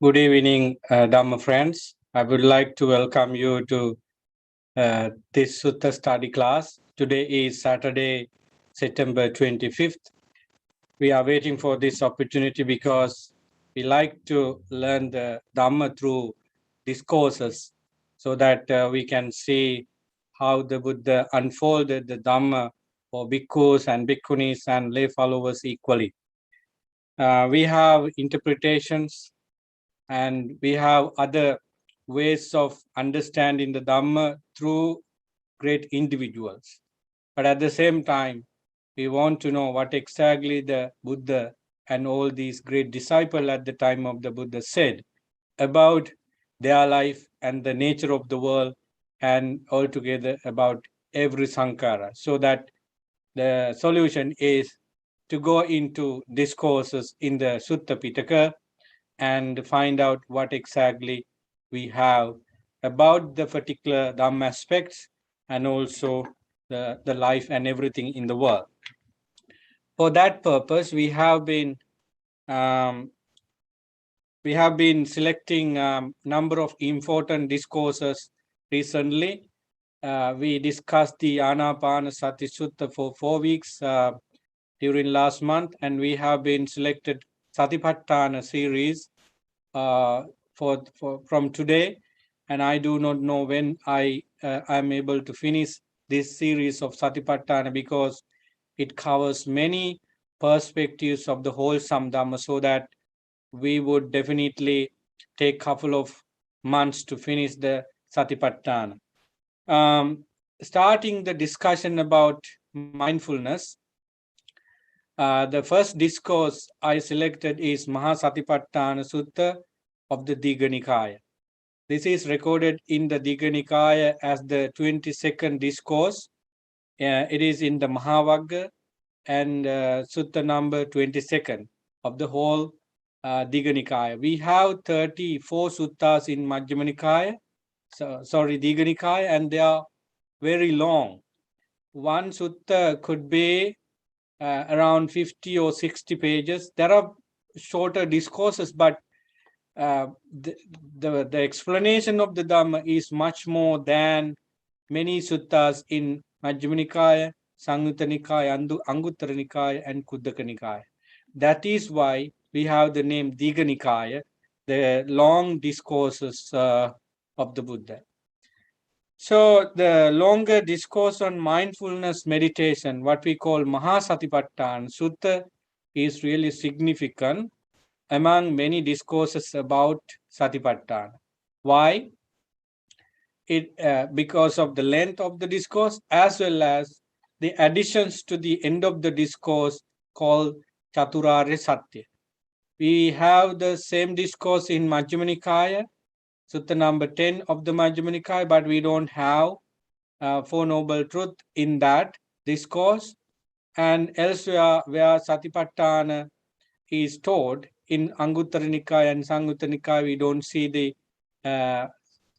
Good evening, Dhamma friends. I would like to welcome you to this Sutta study class. Today is Saturday, September 25th. We are waiting for this opportunity because we like to learn the Dhamma through discourses so that we can see how the Buddha unfolded the Dhamma for bhikkhus and bhikkhunis and lay followers equally. We have interpretations and we have other ways of understanding the Dhamma through great individuals. But at the same time, we want to know what exactly the Buddha and all these great disciples at the time of the Buddha said about their life and the nature of the world and altogether about every sankhara, so that the solution is to go into discourses in the Sutta Pitaka and find out what exactly we have about the particular Dhamma aspects and also the life and everything in the world. For that purpose, we have been selecting number of important discourses recently. We discussed the Anapanasati Sutta for 4 weeks during last month, and we have been selected Satipatthana series from today, and I do not know when I am able to finish this series of Satipatthana because it covers many perspectives of the wholesome Dhamma, so that we would definitely take a couple of months to finish the Satipatthana. Starting the discussion about mindfulness, the first discourse I selected is Mahasatipatthana Sutta of the Digha Nikaya. This is recorded in the Digha Nikaya as the 22nd discourse. It is in the Mahavagga and Sutta number 22nd of the whole Digha Nikaya. We have 34 suttas in Majjhima Nikaya, Digha Nikaya, and they are very long. One sutta could be around 50 or 60 pages. There are shorter discourses, but the explanation of the Dhamma is much more than many suttas in Majjhima Nikaya, Samyutta Nikaya, Anguttara Nikaya, and Khuddaka Nikaya. That is why we have the name Digha Nikaya, the long discourses of the Buddha. So the longer discourse on mindfulness meditation, what we call Mahasatipatthana Sutta, is really significant among many discourses about Satipatthana. Why? Because of the length of the discourse as well as the additions to the end of the discourse called Chaturarya Satya. We have the same discourse in Majjhima Nikaya, Sutta number 10 of the Majjhima Nikaya, but we don't have Four Noble Truth in that discourse. And elsewhere where Satipatthana is taught in Anguttara Nikaya and Samyutta Nikaya, we don't see the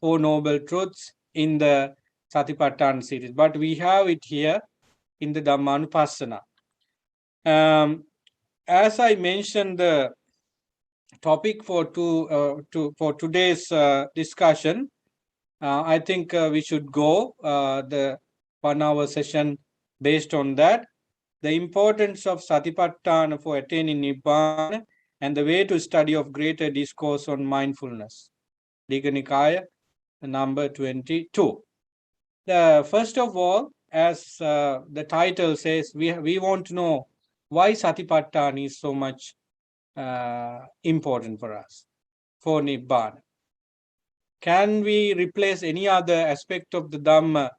Four Noble Truths in the Satipatthana series, but we have it here in the Dhammanupassana. As I mentioned, the topic for today's discussion, I think we should go the 1 hour session based on that. The importance of Satipatthana for attaining Nibbana and the way to study of greater discourse on mindfulness. Digha Nikaya, number 22. First of all, as the title says, we want to know why Satipatthana is so much important for us, for Nibbana. Can we replace any other aspect of the Dhamma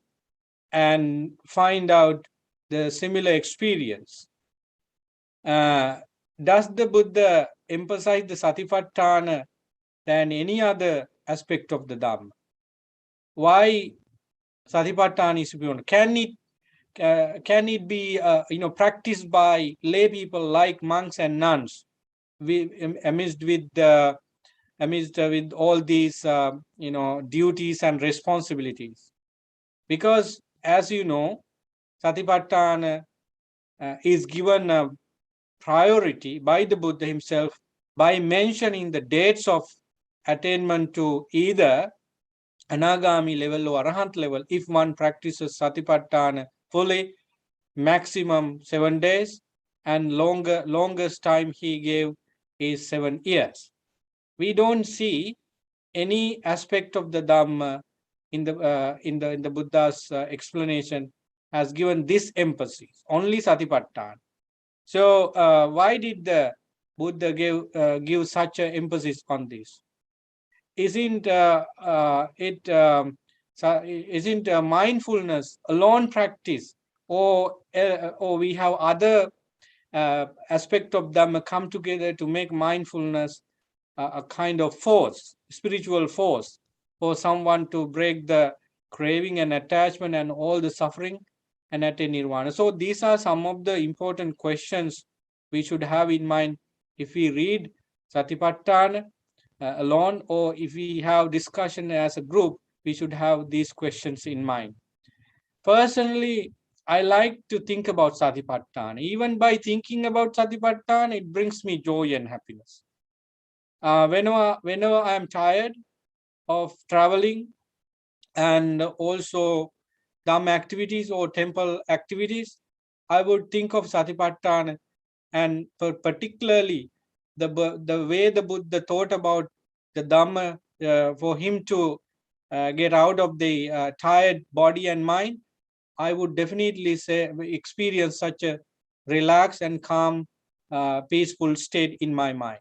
and find out the similar experience? Does the Buddha emphasize the Satipatthana than any other aspect of the Dhamma? Why Satipatthana is important? Can it be practiced by lay people like monks and nuns, amidst with all these duties and responsibilities? Because as you know, Satipatthana is given a priority by the Buddha himself by mentioning the dates of attainment to either Anagami level or Arahant level if one practices Satipatthana fully, maximum 7 days, and longest time he gave is 7 years. We don't see any aspect of the Dhamma in the Buddha's explanation has given this emphasis, only Satipatthana. So why did the Buddha give such an emphasis on this? Isn't isn't mindfulness alone practice, or we have other aspect of Dhamma come together to make mindfulness a kind of force, spiritual force, for someone to break the craving and attachment and all the suffering and attain nirvana? So these are some of the important questions we should have in mind if we read Satipatthana alone, or if we have discussion as a group, we should have these questions in mind. Personally, I like to think about Satipatthana. Even by thinking about Satipatthana, it brings me joy and happiness. Whenever I am tired of traveling and also Dhamma activities or temple activities, I would think of Satipatthana, and particularly the way the Buddha thought about the Dhamma for him to get out of the tired body and mind. I would definitely say experience such a relaxed and calm, peaceful state in my mind.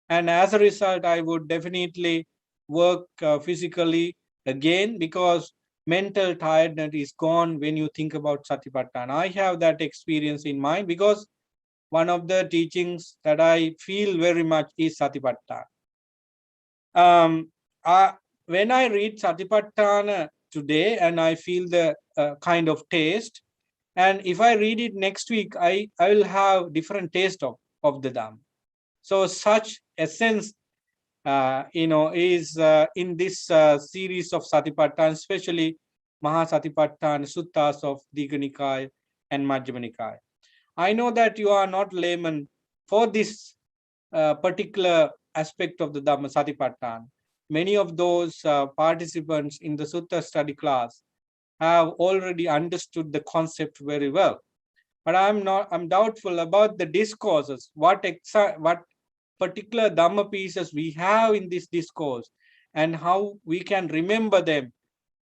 And as a result, I would definitely work physically again, because mental tiredness is gone when you think about Satipatthana. I have that experience in mind because one of the teachings that I feel very much is Satipatthana. When I read Satipatthana today and I feel the kind of taste, and if I read it next week, I will have different taste of the Dhamma. So such essence, is in this series of Satipatthana, especially Mahasatipatthana Suttas of Digha Nikaya and Majjhima Nikaya. I know that you are not layman for this particular aspect of the Dhamma Satipatthana. Many of those participants in the Sutta study class have already understood the concept very well. But I'm doubtful about the discourses, what particular Dhamma pieces we have in this discourse, and how we can remember them,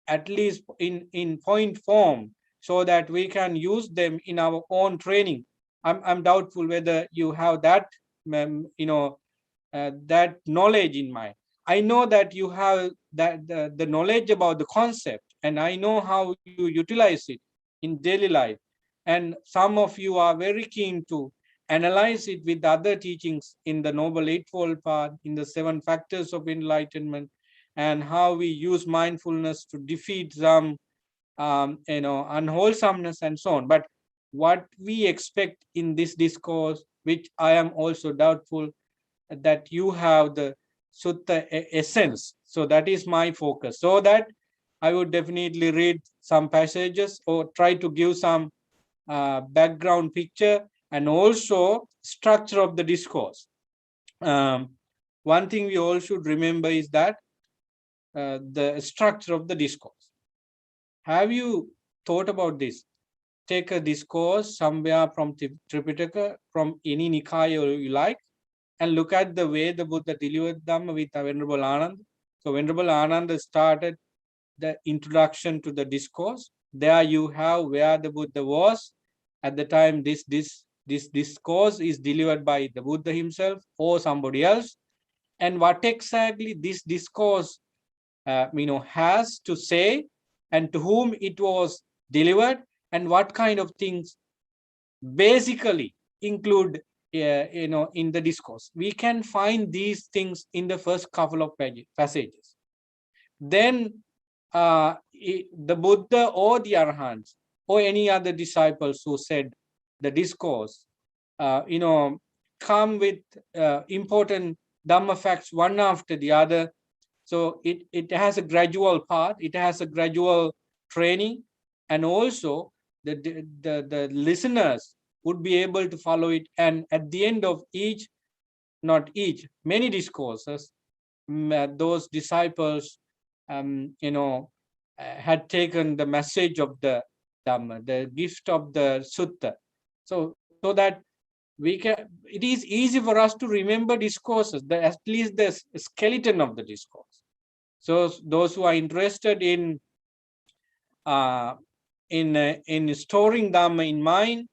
at least in point form, so that we can use them in our own training. I'm doubtful whether you have that, that knowledge in mind. I know that you have the knowledge about the concept, and I know how you utilize it in daily life. And some of you are very keen to analyze it with other teachings in the Noble Eightfold Path, in the 7 factors of enlightenment, and how we use mindfulness to defeat some unwholesomeness and so on. But what we expect in this discourse, which I am also doubtful that you have the Sutta essence. So that is my focus. So that I would definitely read some passages or try to give some background picture and also structure of the discourse. One thing we all should remember is that the structure of the discourse. Have you thought about this? Take a discourse somewhere from Tripitaka, from any Nikaya you like, and look at the way the Buddha delivered Dhamma with Venerable Ananda. So Venerable Ananda started the introduction to the discourse. There you have where the Buddha was at the time this discourse is delivered by the Buddha himself or somebody else, and what exactly this discourse has to say, and to whom it was delivered, and what kind of things basically include in the discourse. We can find these things in the first couple of passages. Then the Buddha or the Arahants or any other disciples who said the discourse, come with important Dhamma facts one after the other. So it has a gradual path, it has a gradual training, and also the listeners would be able to follow it. And at the end of many discourses, those disciples, had taken the message of the Dhamma, the gift of the Sutta, so that we can. It is easy for us to remember discourses, at least the skeleton of the discourse. So those who are interested in storing Dhamma in mind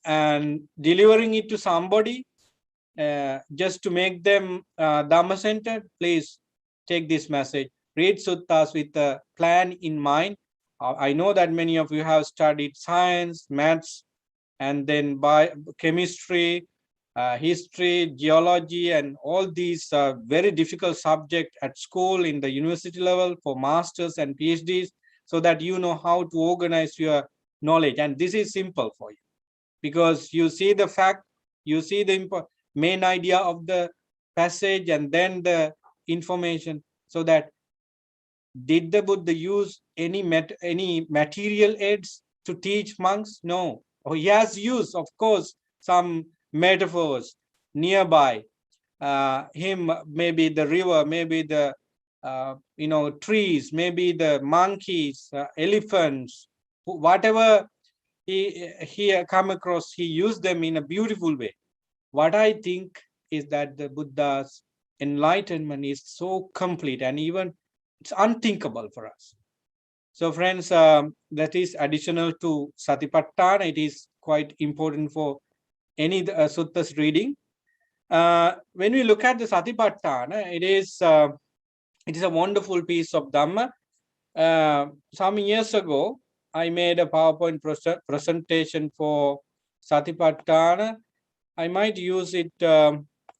and delivering it to somebody, just to make them Dhamma-centered, please take this message. Read suttas with a plan in mind. I know that many of you have studied science, maths, and then chemistry, history, geology, and all these very difficult subjects at school, in the university level, for masters and PhDs, so that you know how to organize your knowledge. And this is simple for you, because you see the fact, you see the main idea of the passage, and then the information. So that, did the Buddha use any material aids to teach monks? No. Oh, he has used, of course, some metaphors nearby him, maybe the river, maybe the trees, maybe the monkeys, elephants, whatever he come across, he used them in a beautiful way. What I think is that the Buddha's enlightenment is so complete, and even it's unthinkable for us. So friends, that is additional to Satipatthana. It is quite important for any suttas reading. When we look at the Satipatthana, it is a wonderful piece of Dhamma. Some years ago, I made a PowerPoint presentation for Satipatthana. I might use it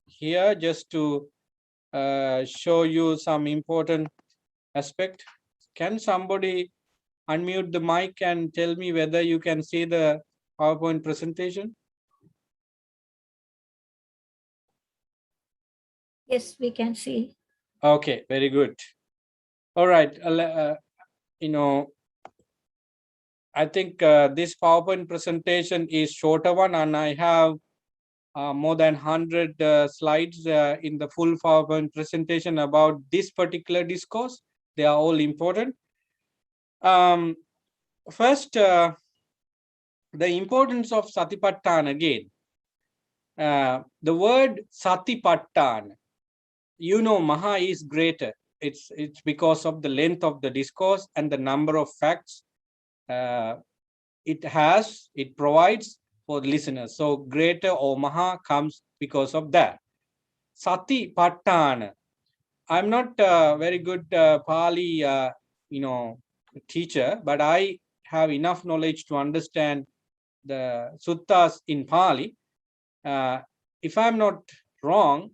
here just to show you some important aspect. Can somebody unmute the mic and tell me whether you can see the PowerPoint presentation? Yes, we can see. Okay, very good. All right. I think this PowerPoint presentation is shorter one, and I have more than 100 slides in the full PowerPoint presentation about this particular discourse. They are all important. First, the importance of Satipatthana again. The word Satipatthana, Maha is greater. It's because of the length of the discourse and the number of facts it provides for listeners. So greater or Maha comes because of that. Satipatthana. I'm not very good Pali, teacher, but I have enough knowledge to understand the suttas in Pali. If I'm not wrong,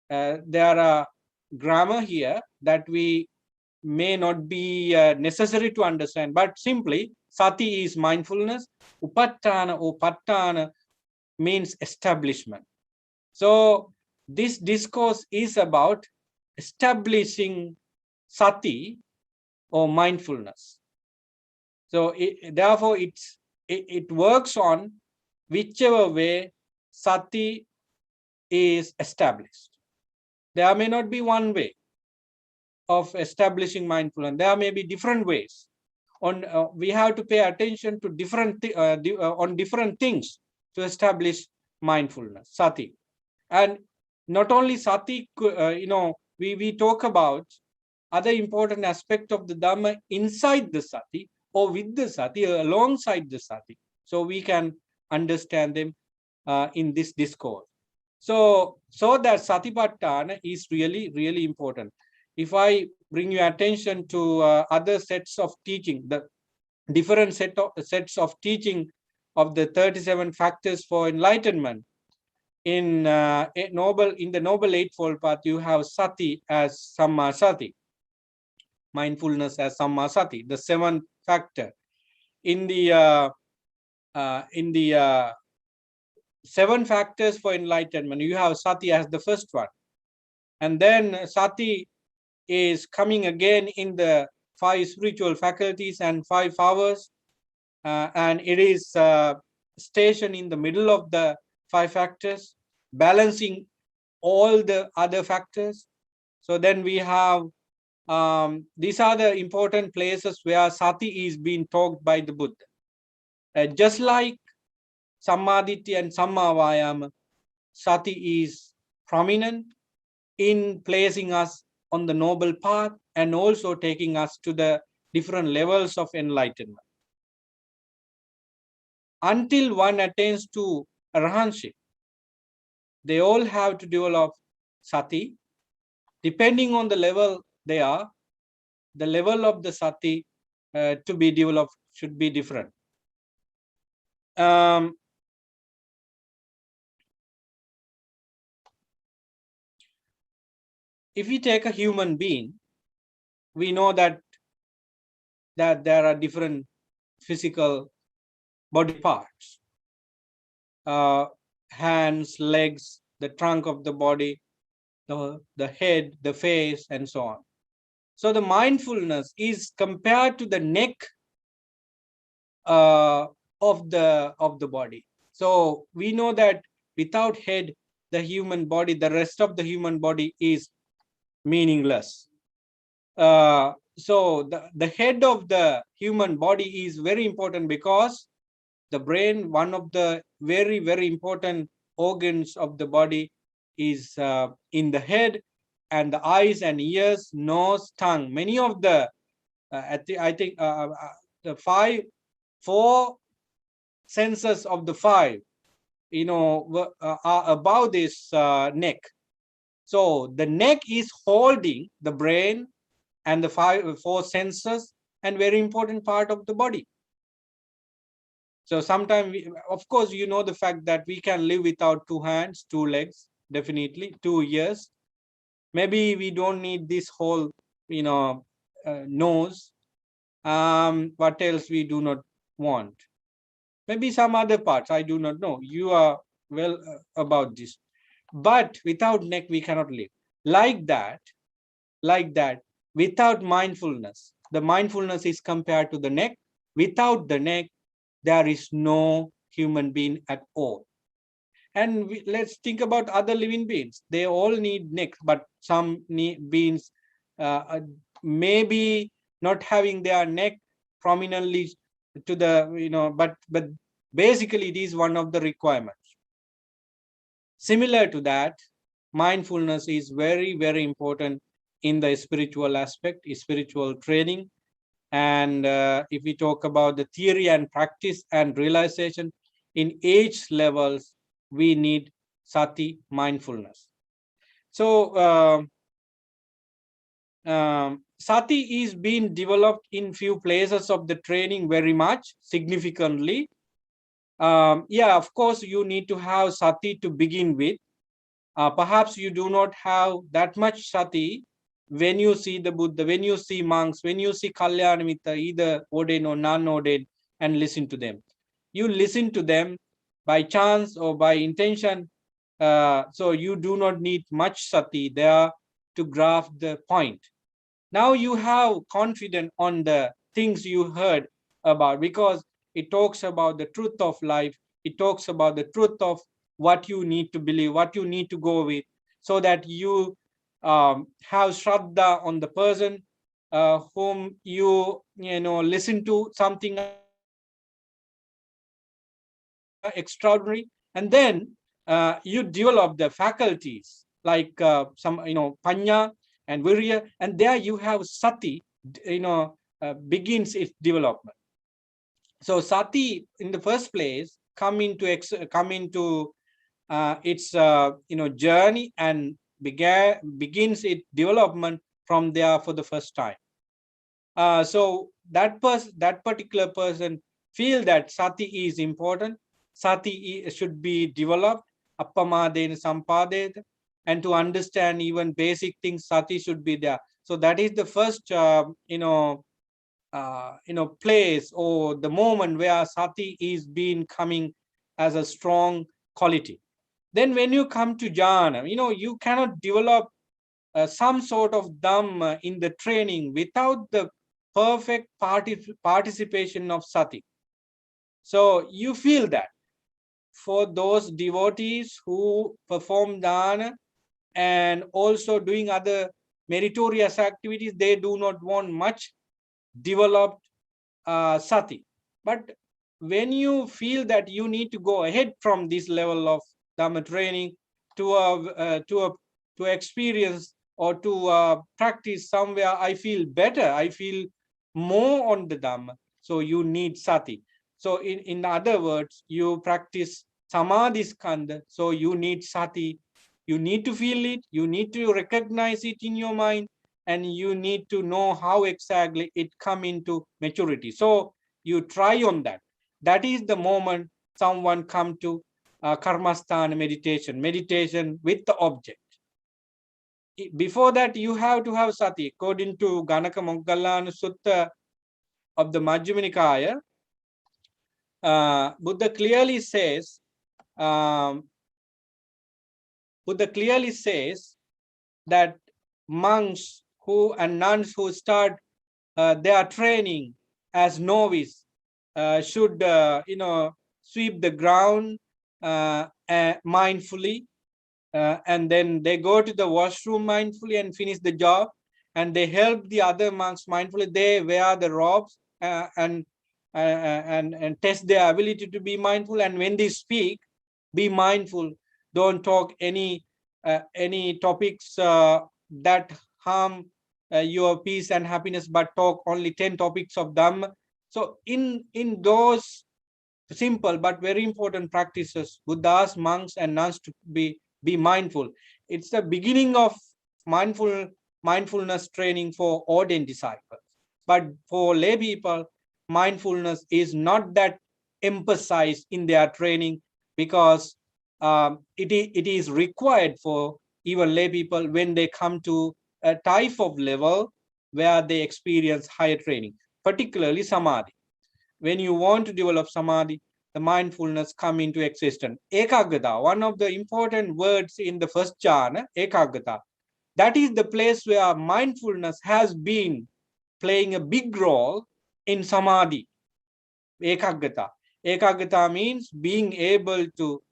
there are grammar here that we may not be necessary to understand, but simply sati is mindfulness, upatthana or patthana means establishment. So this discourse is about establishing sati or mindfulness. So therefore it works on whichever way sati is established. There may not be one way of establishing mindfulness. There may be different ways. We have to pay attention to on different things to establish mindfulness, sati. And not only sati, we talk about other important aspect of the Dhamma inside the sati or with the sati, alongside the sati. So we can understand them in this discourse. So that Satipatthana is really, really important. If I bring your attention to other sets of teaching, the different sets of teaching of the 37 factors for enlightenment, in the Noble Eightfold Path, you have sati as samma sati, mindfulness as samma sati, the seventh factor. In the seven factors for enlightenment, you have sati as the first one, and then sati is coming again in the 5 spiritual faculties and 5 powers, and it is stationed in the middle of the 5 factors, balancing all the other factors. So then we have, these are the important places where sati is being taught by the Buddha. Just like Sammaditya and Sammavayama, sati is prominent in placing us on the noble path and also taking us to the different levels of enlightenment. Until one attains to arahantship, they all have to develop sati. Depending on the level they are, the level of the sati to be developed should be different. If we take a human being, we know that there are different physical body parts, hands, legs, the trunk of the body, the head, the face, and so on. So the mindfulness is compared to the neck of the body. So we know that without head, the human body, the rest of the human body is meaningless. So the head of the human body is very important because the brain, one of the very, very important organs of the body, is in the head, and the eyes and ears, nose, tongue. Many of the, I think the four senses of the five, are above this neck. So the neck is holding the brain and the four senses, and very important part of the body. So sometimes, of course, the fact that we can live without 2 hands, 2 legs, definitely 2 ears. Maybe we don't need this whole, nose. What else we do not want? Maybe some other parts, I do not know. You are well about this. But without neck, we cannot live. Like that, without mindfulness, the mindfulness is compared to the neck. Without the neck, there is no human being at all. And let's think about other living beings. They all need necks, but some beings maybe not having their neck prominently to the, but basically it is one of the requirements. Similar to that, mindfulness is very, very important in the spiritual aspect, spiritual training. And if we talk about the theory and practice and realization, in each levels, we need sati, mindfulness. So sati is being developed in few places of the training very much significantly. Yeah, of course, you need to have sati to begin with. Perhaps you do not have that much sati when you see the Buddha, when you see monks, when you see Kalyanamitta, either ordained or non-ordained, and listen to them. You listen to them by chance or by intention. So you do not need much sati there to grasp the point. Now you have confidence on the things you heard about, because it talks about the truth of life. It talks about the truth of what you need to believe, what you need to go with, so that you have shraddha on the person whom you listen to, something extraordinary, and then you develop the faculties like some panya and virya, and there you have sati begins its development. So sati in the first place come into its journey and begins its development from there for the first time. So that particular person feel that sati is important. Sati should be developed, appamadena sampadena, and to understand even basic things, sati should be there. So that is the first place or the moment where sati is being coming as a strong quality. Then when you come to jhana, you cannot develop some sort of dhamma in the training without the perfect participation of sati. So you feel that for those devotees who perform dana, and also doing other meritorious activities, they do not want much developed sati. But when you feel that you need to go ahead from this level of dhamma training to to experience or to practice somewhere, I feel better, I feel more on the dhamma, so you need sati. So in other words, you practice samadhi skandha, so you need sati. You need to feel it, you need to recognize it in your mind, and you need to know how exactly it come into maturity. So you try on that. That is the moment someone come to karmasthana meditation with the object. Before that, you have to have sati. According to Ganaka Moggallana Sutta of the Majjhima Nikaya, Buddha clearly says, that monks who and nuns who start their training as novice should sweep the ground mindfully, and then they go to the washroom mindfully and finish the job, and they help the other monks mindfully. They wear the robes and test their ability to be mindful, and when they speak, be mindful, don't talk any topics that harm your peace and happiness, but talk only 10 topics of Dhamma. So in those simple but very important practices, Buddha asks monks and nuns to be mindful. It's the beginning of mindfulness training for ordained disciples. But for lay people, mindfulness is not that emphasized in their training, because it is required for even lay people when they come to a type of level where they experience higher training, particularly samadhi. When you want to develop samadhi, the mindfulness come into existence. Ekaggata, one of the important words in the first jhana, ekaggata. That is the place where mindfulness has been playing a big role in samadhi. Ekaggata. Ekaggata means being able to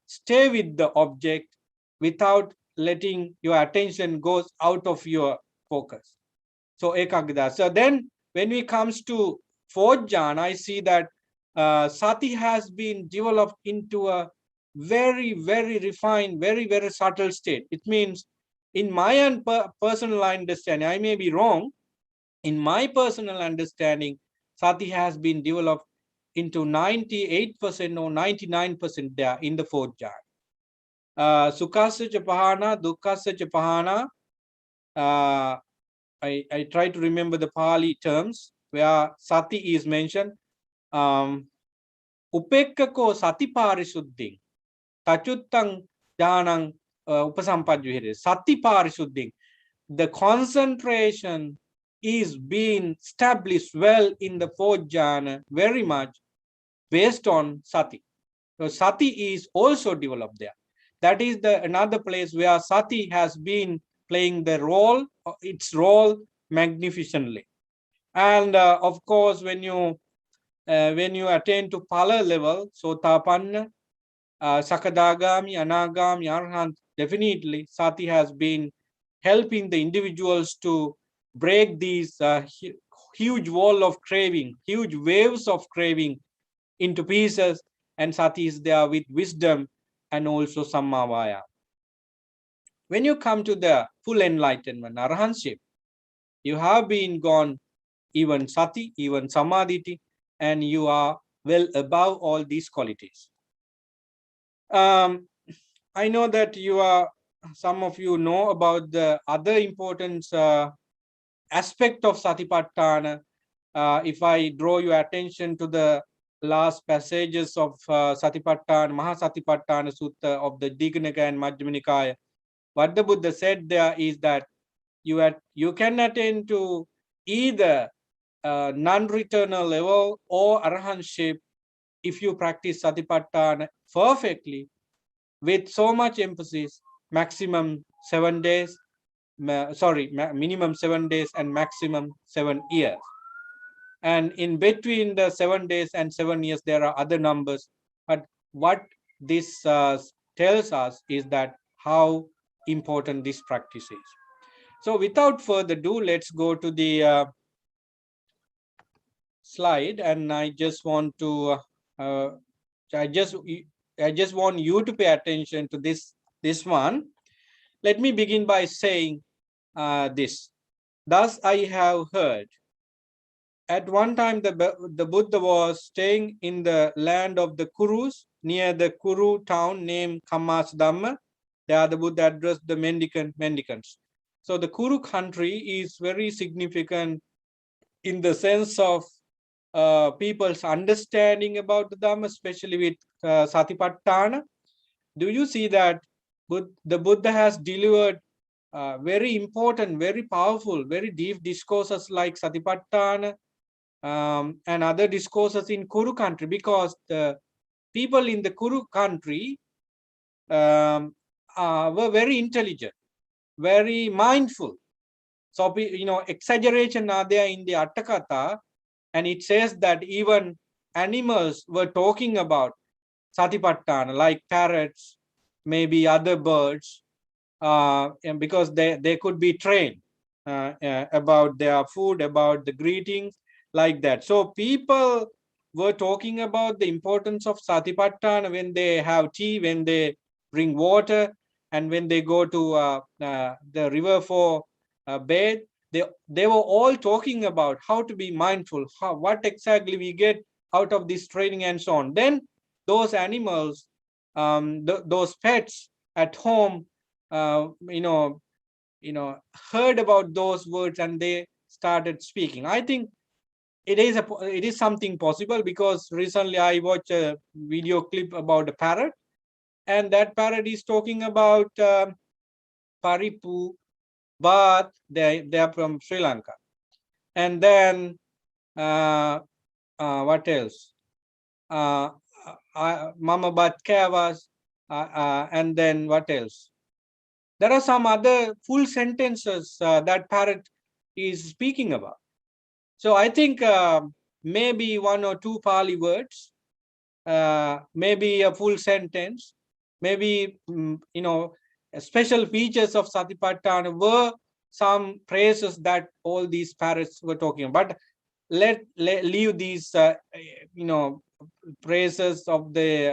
stay with the object without letting your attention goes out of your focus. So ekaggata. So then when we comes to fourth jhana, I see that sati has been developed into a very, very refined, very, very subtle state. It means in my own personal understanding, I may be wrong, in my personal understanding, sati has been developed into 98% or 99% there in the fourth jhana. Sukhasya cha pahana, dukkhasya cha pahana. I try to remember the Pali terms where sati is mentioned. Upekkako sati parisuddhing, tachuttang jhanang upasampajjuhire. Sati parisuddhing. The concentration is being established well in the fourth jhana, very much based on sati. So sati is also developed there. That is another place where sati has been playing the role, its role magnificently. And of course, when you attain to pala level, sotapanna, sakadagami, anagami, arhant, definitely sati has been helping the individuals to break these huge wall of craving, huge waves of craving into pieces, and sati is there with wisdom and also sammavaya. When you come to the full enlightenment, arahantship, you have been gone even sati, even samadhi, and you are well above all these qualities. I know that some of you know about the other important aspect of Satipatthana. If I draw your attention to the last passages of Satipatthana, Mahasatipatthana Sutta of the Digha and Majjhima Nikaya, what the Buddha said there is that you can attain to either non-returnal level or arahantship if you practice Satipatthana perfectly with so much emphasis, maximum 7 days, minimum 7 days and maximum 7 years. And in between the 7 days and 7 years, there are other numbers. But what this tells us is that how important this practice is. So without further ado, let's go to the slide, and I just want to I just want you to pay attention to this one. Let me begin by saying this. Thus I have heard. At one time, the Buddha was staying in the land of the Kurus, near the Kuru town named Kammasdhamma. There the Buddha addressed the mendicants. So the Kuru country is very significant in the sense of people's understanding about the Dhamma, especially with Satipatthana. Do you see that the Buddha has delivered very important, very powerful, very deep discourses like Satipatthana and other discourses in Kuru country, because the people in the Kuru country were very intelligent, very mindful. So, exaggeration are there in the Attakatha, and it says that even animals were talking about Satipatthana, like parrots, maybe other birds, and because they could be trained about their food, about the greetings, like that. So people were talking about the importance of Satipatthana when they have tea, when they bring water, and when they go to the river for bathe. They were all talking about how to be mindful, what exactly we get out of this training and so on. Then those animals, those pets at home, heard about those words and they started speaking. I think it is something possible, because recently I watched a video clip about a parrot, and that parrot is talking about Paripu, but they are from Sri Lanka. And then what else? Mama Batkavas, and then what else? There are some other full sentences that parrot is speaking about. So I think maybe one or two Pali words, maybe a full sentence, maybe special features of Satipatthana were some phrases that all these parrots were talking about. But let leave these phrases of the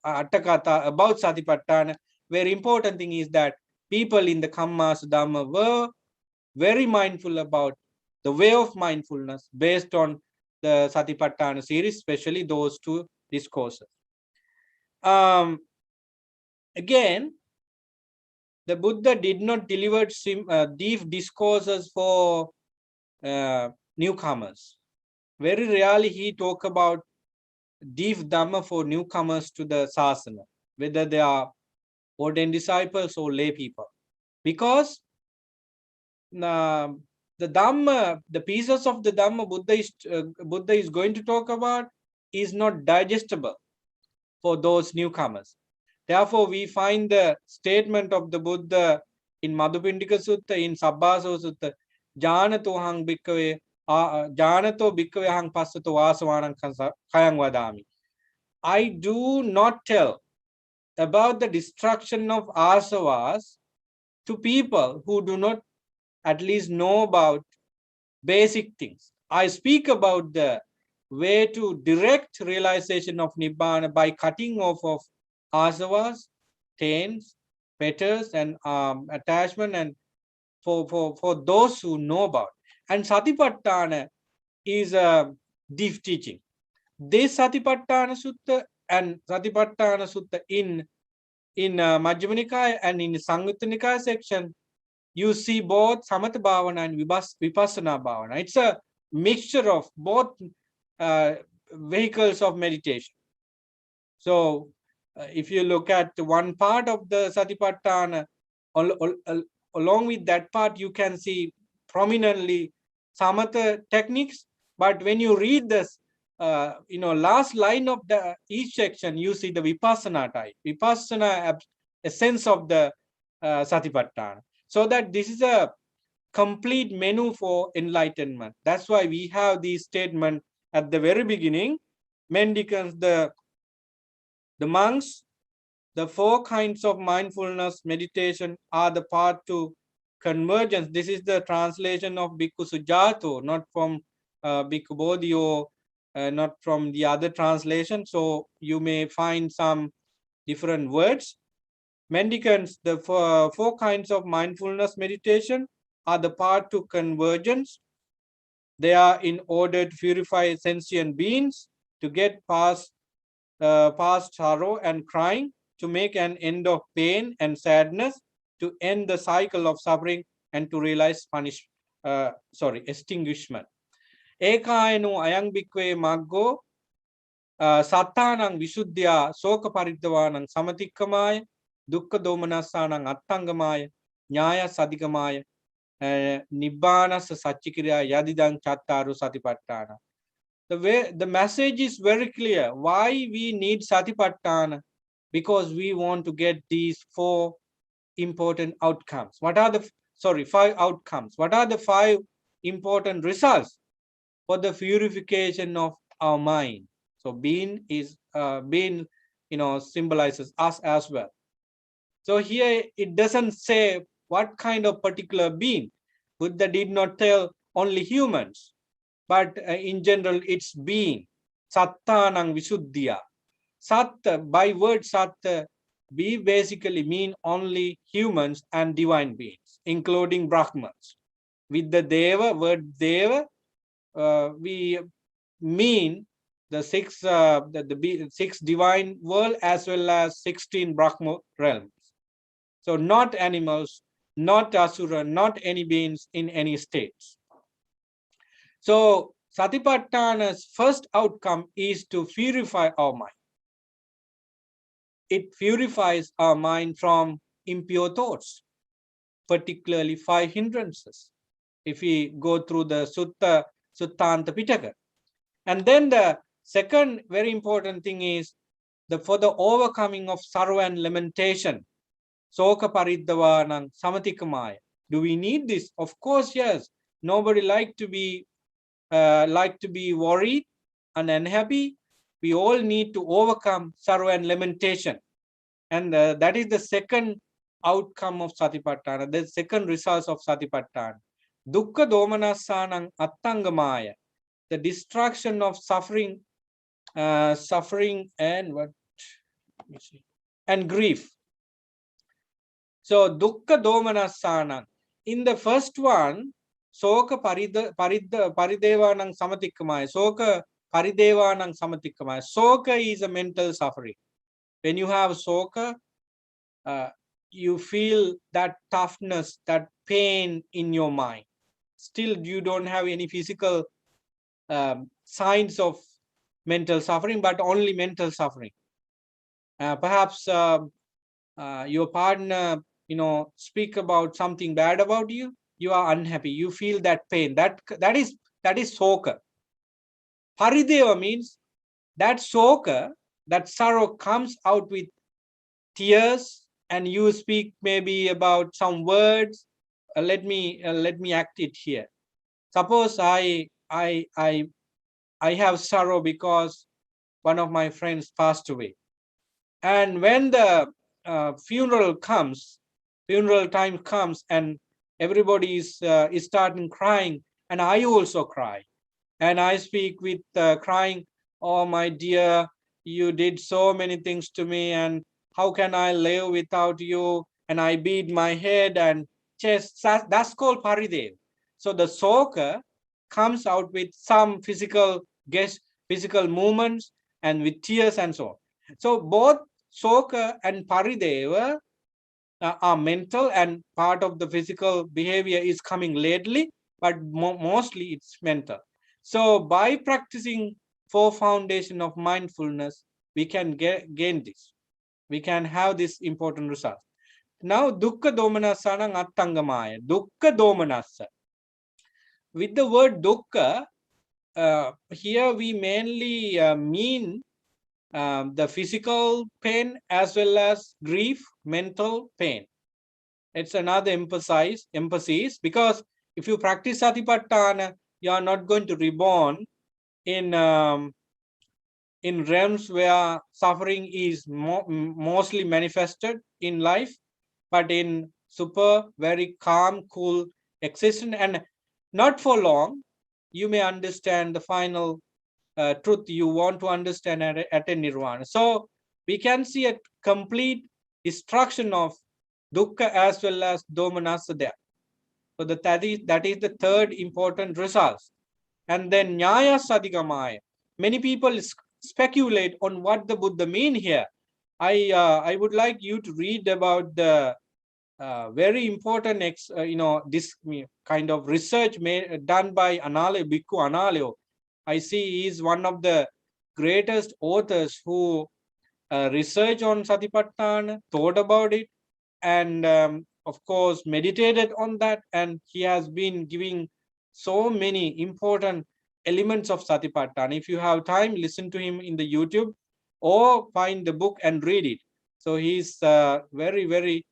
Attakatha about Satipatthana. Very important thing is that people in the Kammas Dhamma were very mindful about the way of mindfulness based on the Satipatthana series, especially those two discourses. Again, the Buddha did not deliver deep discourses for newcomers. Very rarely he talk about deep Dhamma for newcomers to the Sasana, whether they are ordained disciples or lay people. Because the Dhamma, the pieces of the Dhamma Buddha is going to talk about is not digestible for those newcomers. Therefore, we find the statement of the Buddha in Madhupindika Sutta, in Sabbasava Sutta, Janato hang bhikkave, Janato bhikkave hang passato vasavanang kayang vadami. I do not tell about the destruction of asavas to people who do not at least know about basic things. I speak about the way to direct realization of Nibbana by cutting off of asavas, taints, fetters, and attachment, and for those who know about. And Satipatthana is a deep teaching. This Satipatthana Sutta and Satipatthana Sutta in Majjhima Nikaya and in Samyutta Nikaya section, you see both Samatha Bhavana and Vipassana Bhavana. It's a mixture of both vehicles of meditation. So if you look at one part of the Satipatthana, along with that part, you can see prominently Samatha techniques. But when you read this, last line of the each section, you see the Vipassana type, Vipassana essence of the Satipatthana. So that this is a complete menu for enlightenment. That's why we have these statements at the very beginning. Mendicants, the monks, The 4 kinds of mindfulness meditation are the path to convergence. This is the translation of Bhikkhu Sujato, not from Bhikkhu Bodhi or not from the other translation. So you may find some different words. Mendicants, the 4 kinds of mindfulness meditation are the path to convergence. They are in order to purify sentient beings, to get past sorrow and crying, to make an end of pain and sadness, to end the cycle of suffering, and to realize extinguishment. Ekayano ayang bhikkhave maggo sattanang visuddhya soka pariddavanang samatikkamaya dukkha domanassanang attangamaya nyaya sadigamaya nibbanasa satchikiriya yadidang chattaru satipatthana. The message is very clear. Why we need Satipatthana? Because we want to get these 4 important outcomes. What are the 5 outcomes? What are the 5 important results for the purification of our mind? So being is being, symbolizes us as well. So here it doesn't say what kind of particular being. Buddha did not tell only humans, but in general it's being. Sattanang visuddhya. Satta, by word satta, we basically mean only humans and divine beings, including Brahmans. With the Deva, word Deva, we mean the 6 6 divine world as well as 16 Brahma realms. So not animals, not asura, not any beings in any states. So Satipatthana's first outcome is to purify our mind. It purifies our mind from impure thoughts, particularly 5 hindrances. If we go through the Suttanta Pitaka. And then the second very important thing is for the overcoming of sorrow and lamentation. Soka pariddavanang samatikamaya. Do we need this? Of course, yes. Nobody like to be worried and unhappy. We all need to overcome sorrow and lamentation. And that is the second outcome of Satipatthana, the second result of Satipatthana. Dukkha domanassanang attangamaya, the destruction of suffering and what? Let me see. And grief. So dukkha domanassanang. In the first one, soka paridevanang samatikkamaya. Soka paridevanang samatikkamaya. Soka is a mental suffering. When you have soka, you feel that toughness, that pain in your mind. Still, you don't have any physical signs of mental suffering, but only mental suffering. Perhaps your partner, speak about something bad about you. You are unhappy. You feel that pain. That is soka. Parideva means that soka, that sorrow comes out with tears, and you speak maybe about some words. Let me act it here. Suppose I have sorrow because one of my friends passed away, and when the funeral time comes, and everybody is starting crying, and I also cry, and I speak with crying, oh my dear, you did so many things to me, and how can I live without you? And I beat my head and chest. That's called paridev. So the soka comes out with some physical movements and with tears and so on. So both soka and parideva are mental, and part of the physical behavior is coming lately, but mostly it's mental. So by practicing 4 foundation of mindfulness, we can gain this. We can have this important result. Now, dukkha domanassanang attangamaya. Dukkha domanassa. With the word dukkha, here we mainly mean the physical pain as well as grief, mental pain. It's another emphasis, because if you practice Satipatthana, you are not going to reborn in in realms where suffering is mostly manifested in life, but in super, very calm, cool existence, and not for long, you may understand the final truth you want to understand at a nirvana. So we can see a complete destruction of dukkha as well as domanassa there. So that is the third important result. And then nyaya sadigamaya. Many people speculate on what the Buddha mean here. I would like you to read about the very important this kind of research done by Bhikkhu Analayo. I see he is one of the greatest authors who researched on Satipatthana, thought about it, and of course meditated on that, and he has been giving so many important elements of Satipatthana. If you have time, listen to him in the YouTube or find the book and read it. So he's very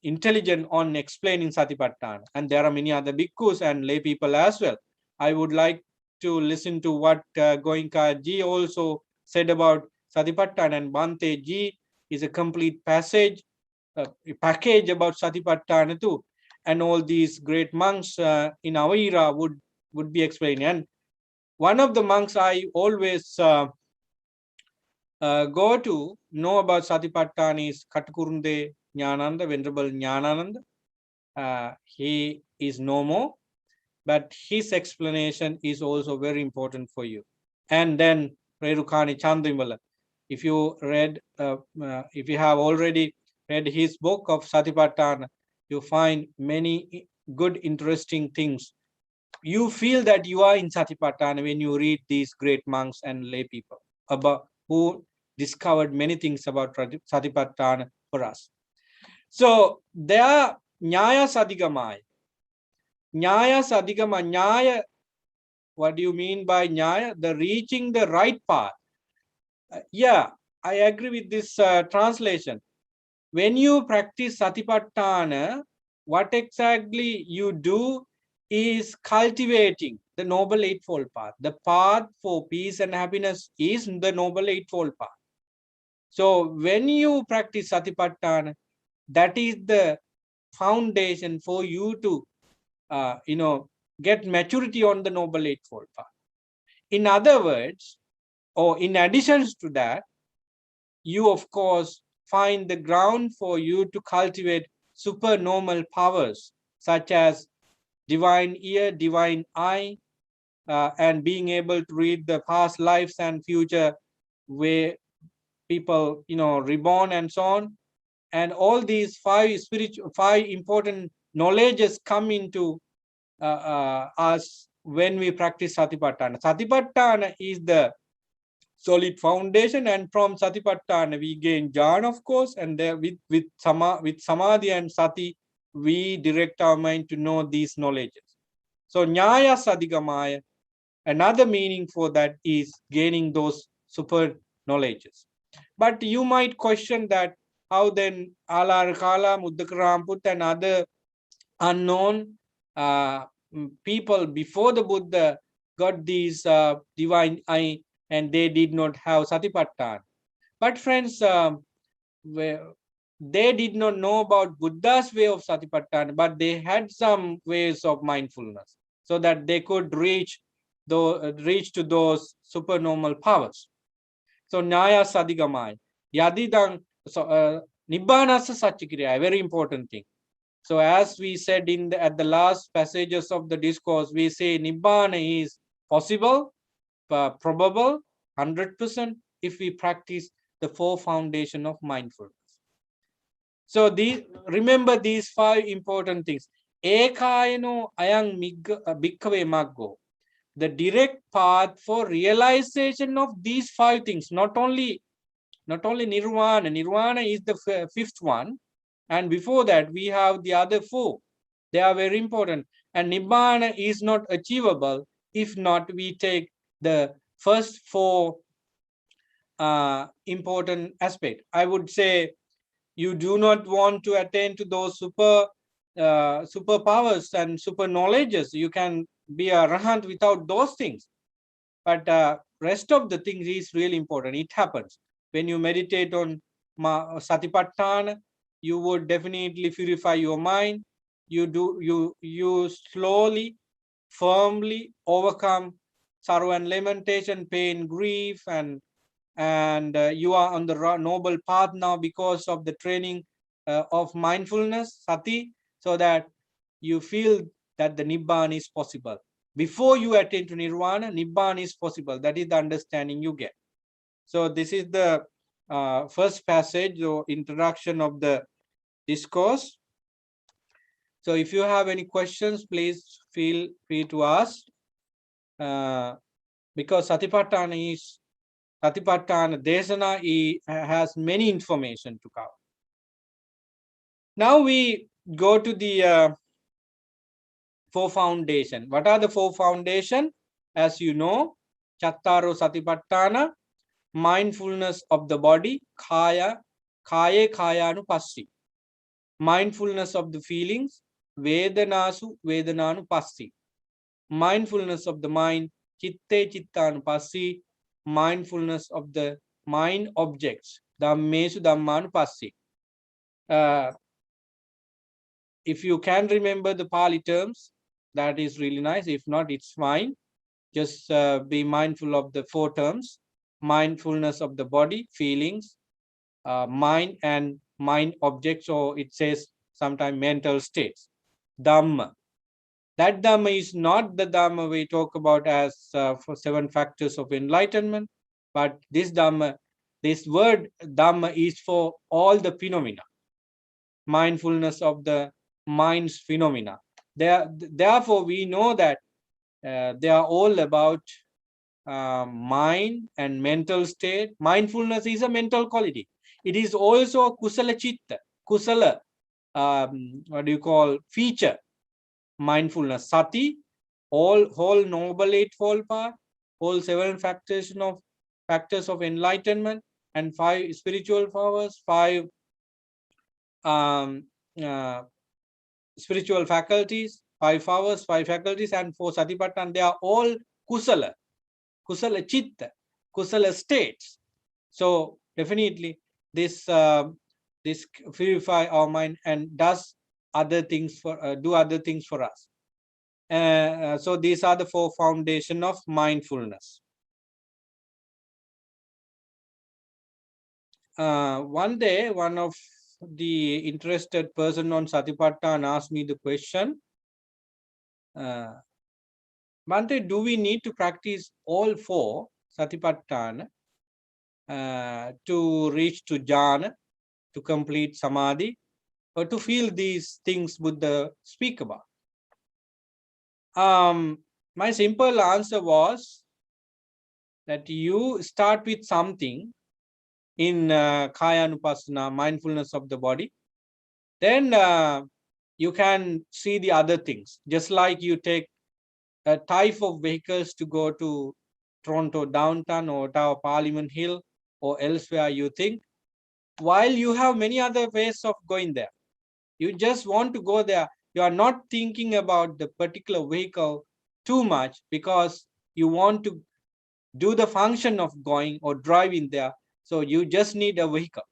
intelligent on explaining Satipatthana, and there are many other bhikkhus and lay people as well. I would like to listen to what Goenka ji also said about Satipatthana, and Bhante ji is a complete passage, a package about Satipatthana too, and all these great monks in our era would be explaining. And one of the monks I always go to know about Satipatthana is Katakurunde Jnananda, Venerable Jnananda. He is no more, but his explanation is also very important for you. And then Rerukani Chandrimala. If you read, if you have already read his book of Satipatthana, you find many good, interesting things. You feel that you are in Satipatthana when you read these great monks and lay people about who discovered many things about Satipatthana for us. So there are Nyaya Sadigamaya. Nyaya Sadigama, Nyaya, what do you mean by Nyaya? The reaching the right path. Yeah, I agree with this translation. When you practice Satipatthana, what exactly you do is cultivating the Noble Eightfold Path. The path for peace and happiness is the Noble Eightfold Path. So when you practice Satipatthana, that is the foundation for you to, get maturity on the Noble Eightfold Path. In other words, or in addition to that, you of course find the ground for you to cultivate supernormal powers such as divine ear, divine eye, and being able to read the past lives and future where people, reborn and so on. And all these five important knowledges come into us when we practice Satipatthana. Satipatthana is the solid foundation, and from Satipatthana we gain jhana, of course, and there with samadhi and sati we direct our mind to know these knowledges. So nyaya sadigamaya, another meaning for that is gaining those super knowledges. But you might question that how then Alarkala, Muddakaramput and other unknown people before the Buddha got these divine eye, and they did not have Satipatthana. But friends, they did not know about Buddha's way of Satipatthana, but they had some ways of mindfulness so that they could reach to those supernormal powers. So Nyaya Sadigamaya, Yadidang, so Nibbanasa Satchikriya, a very important thing. So as we said at the last passages of the discourse, we say Nibbana is possible, probable, 100% if we practice the four foundation of mindfulness. So remember these five important things. Ekayano ayang bhikkave maggo. The direct path for realization of these five things, not only nirvana. Nirvana is the fifth one. And before that, we have the other four. They are very important. And Nibbana is not achievable if not we take the first four important aspects. I would say you do not want to attain to those superpowers and super knowledges. You can be a Rahant without those things. But rest of the things is really important. It happens when you meditate on Satipatthana. You would definitely purify your mind. You slowly, firmly overcome sorrow and lamentation, pain, grief, and you are on the noble path now because of the training of mindfulness, sati, so that you feel that the nibbana is possible. Before you attain to nirvana, nibbana is possible. That is the understanding you get. So this is the first passage or introduction of the discourse. So if you have any questions, please feel free to ask. Because Satipatthana Desana has many information to cover. Now we go to the four foundation. What are the four foundation? As you know, Chattaro Satipatthana, mindfulness of the body, Kayanukasana, mindfulness of the feelings, Vedananupasana, mindfulness of the mind, Chittanupasana, mindfulness of the mind objects, Dhammesu Dhammanupasana. If you can remember the Pali terms, that is really nice. If not, it's fine. Just be mindful of the four terms: mindfulness of the body, feelings, mind, and mind objects, or it says sometimes mental states. Dhamma. That Dhamma is not the Dhamma we talk about as for 7 factors of enlightenment, but this Dhamma, this word Dhamma is for all the phenomena. Mindfulness of the mind's phenomena. Therefore, we know that they are all about mind and mental state. Mindfulness is a mental quality. It is also a kusala chitta, kusala, what do you call, feature. Mindfulness, sati, whole noble eightfold path, whole 7 factors of enlightenment, and 5 spiritual powers, 5 spiritual faculties, 5 powers, 5 faculties, and 4 satipatthana. They are all kusala chitta, kusala states. So definitely this this purify our mind and does other things for do other things for us. So these are the 4 foundation of mindfulness. One day, one of the interested person on Satipatthana asked me the question, Bhante, do we need to practice all 4 Satipatthana to reach to jhana, to complete samadhi, or to feel these things Buddha speak about? My simple answer was that you start with something in Kayanukasana, mindfulness of the body. Then you can see the other things. Just like you take a type of vehicles to go to Toronto downtown or Ottawa Parliament Hill or elsewhere, you think, while you have many other ways of going there, you just want to go there. You are not thinking about the particular vehicle too much because you want to do the function of going or driving there. So you just need a vehicle.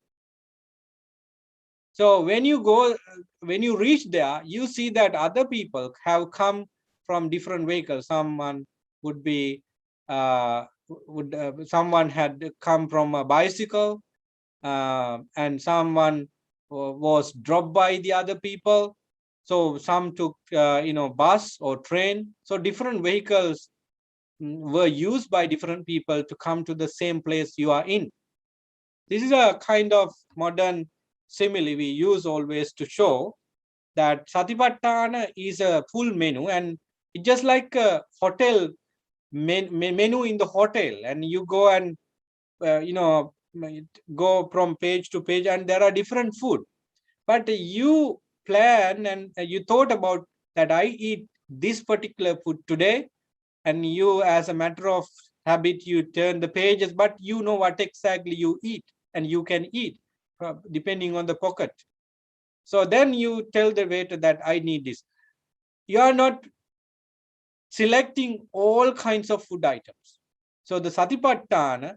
So when you go, when you reach there, you see that other people have come from different vehicles. Someone would be, someone had come from a bicycle, and someone was dropped by the other people. So some took, bus or train. So different vehicles were used by different people to come to the same place you are in. This is a kind of modern simile we use always to show that Satipatthana is a full menu, and it's just like a hotel menu in the hotel, and you go and go from page to page, and there are different food. But you plan and you thought about that I eat this particular food today, and you, as a matter of habit, you turn the pages, but you know what exactly you eat, and you can eat depending on the pocket. So then you tell the waiter that I need this. You are not selecting all kinds of food items. So the Satipatthana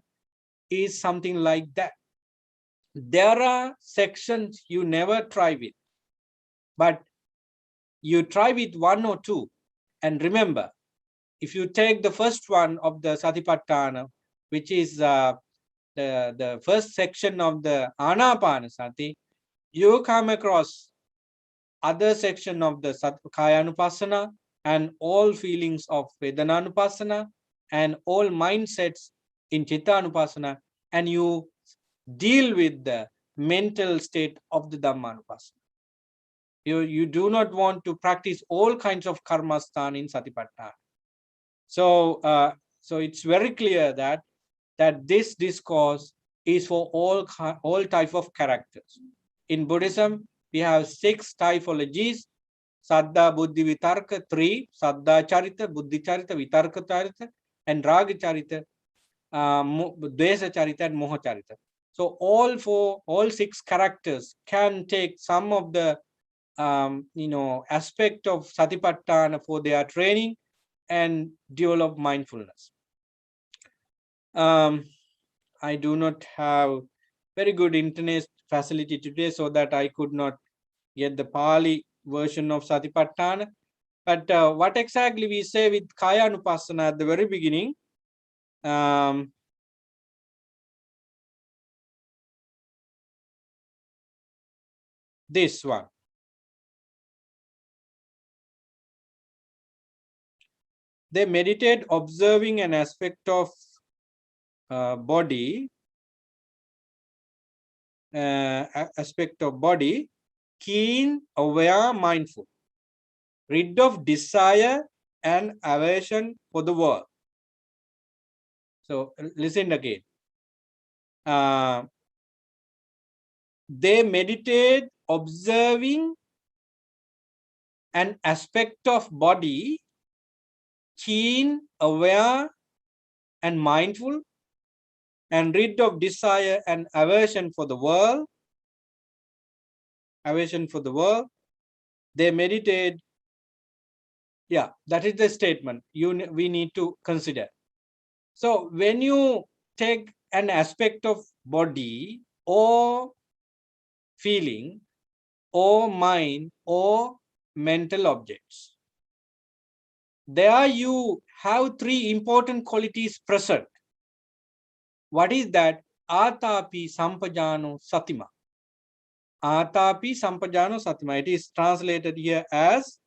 is something like that. There are sections you never try with, but you try with one or two. And remember, if you take the first one of the Satipatthana, which is the first section of the Anapanasati, you come across other section of the Kayanukasana and all feelings of Vedananupasana and all mindsets in Chittanupasana, and you deal with the mental state of the Dhammanupasana. You do not want to practice all kinds of karmasthana in Satipatthana. So it's very clear that this discourse is for all type of characters. In Buddhism, we have 6 typologies: Saddha, Buddhi, Vitarka, 3, Saddha Charita, Buddhi Charita, Vitarka Charita, and Raga Charita, Dvesa Charita, and Moha Charita. So all 6 characters can take some of the aspect of Satipatthana for their training and develop mindfulness. I do not have very good internet facility today, so that I could not get the Pali version of Satipatthana. But what exactly we say with Kayanupasana at the very beginning, this one. They meditate observing an aspect of body, keen, aware, mindful, rid of desire and aversion for the world. So listen again. They meditate observing an aspect of body, keen, aware, and mindful, and rid of desire and aversion for the world. They meditate. Yeah, that is the statement we need to consider. So when you take an aspect of body or feeling or mind or mental objects, there you have 3 important qualities present. What is that? Atapi Sampajano Satima. Atapi Sampajano Satima. It is translated here as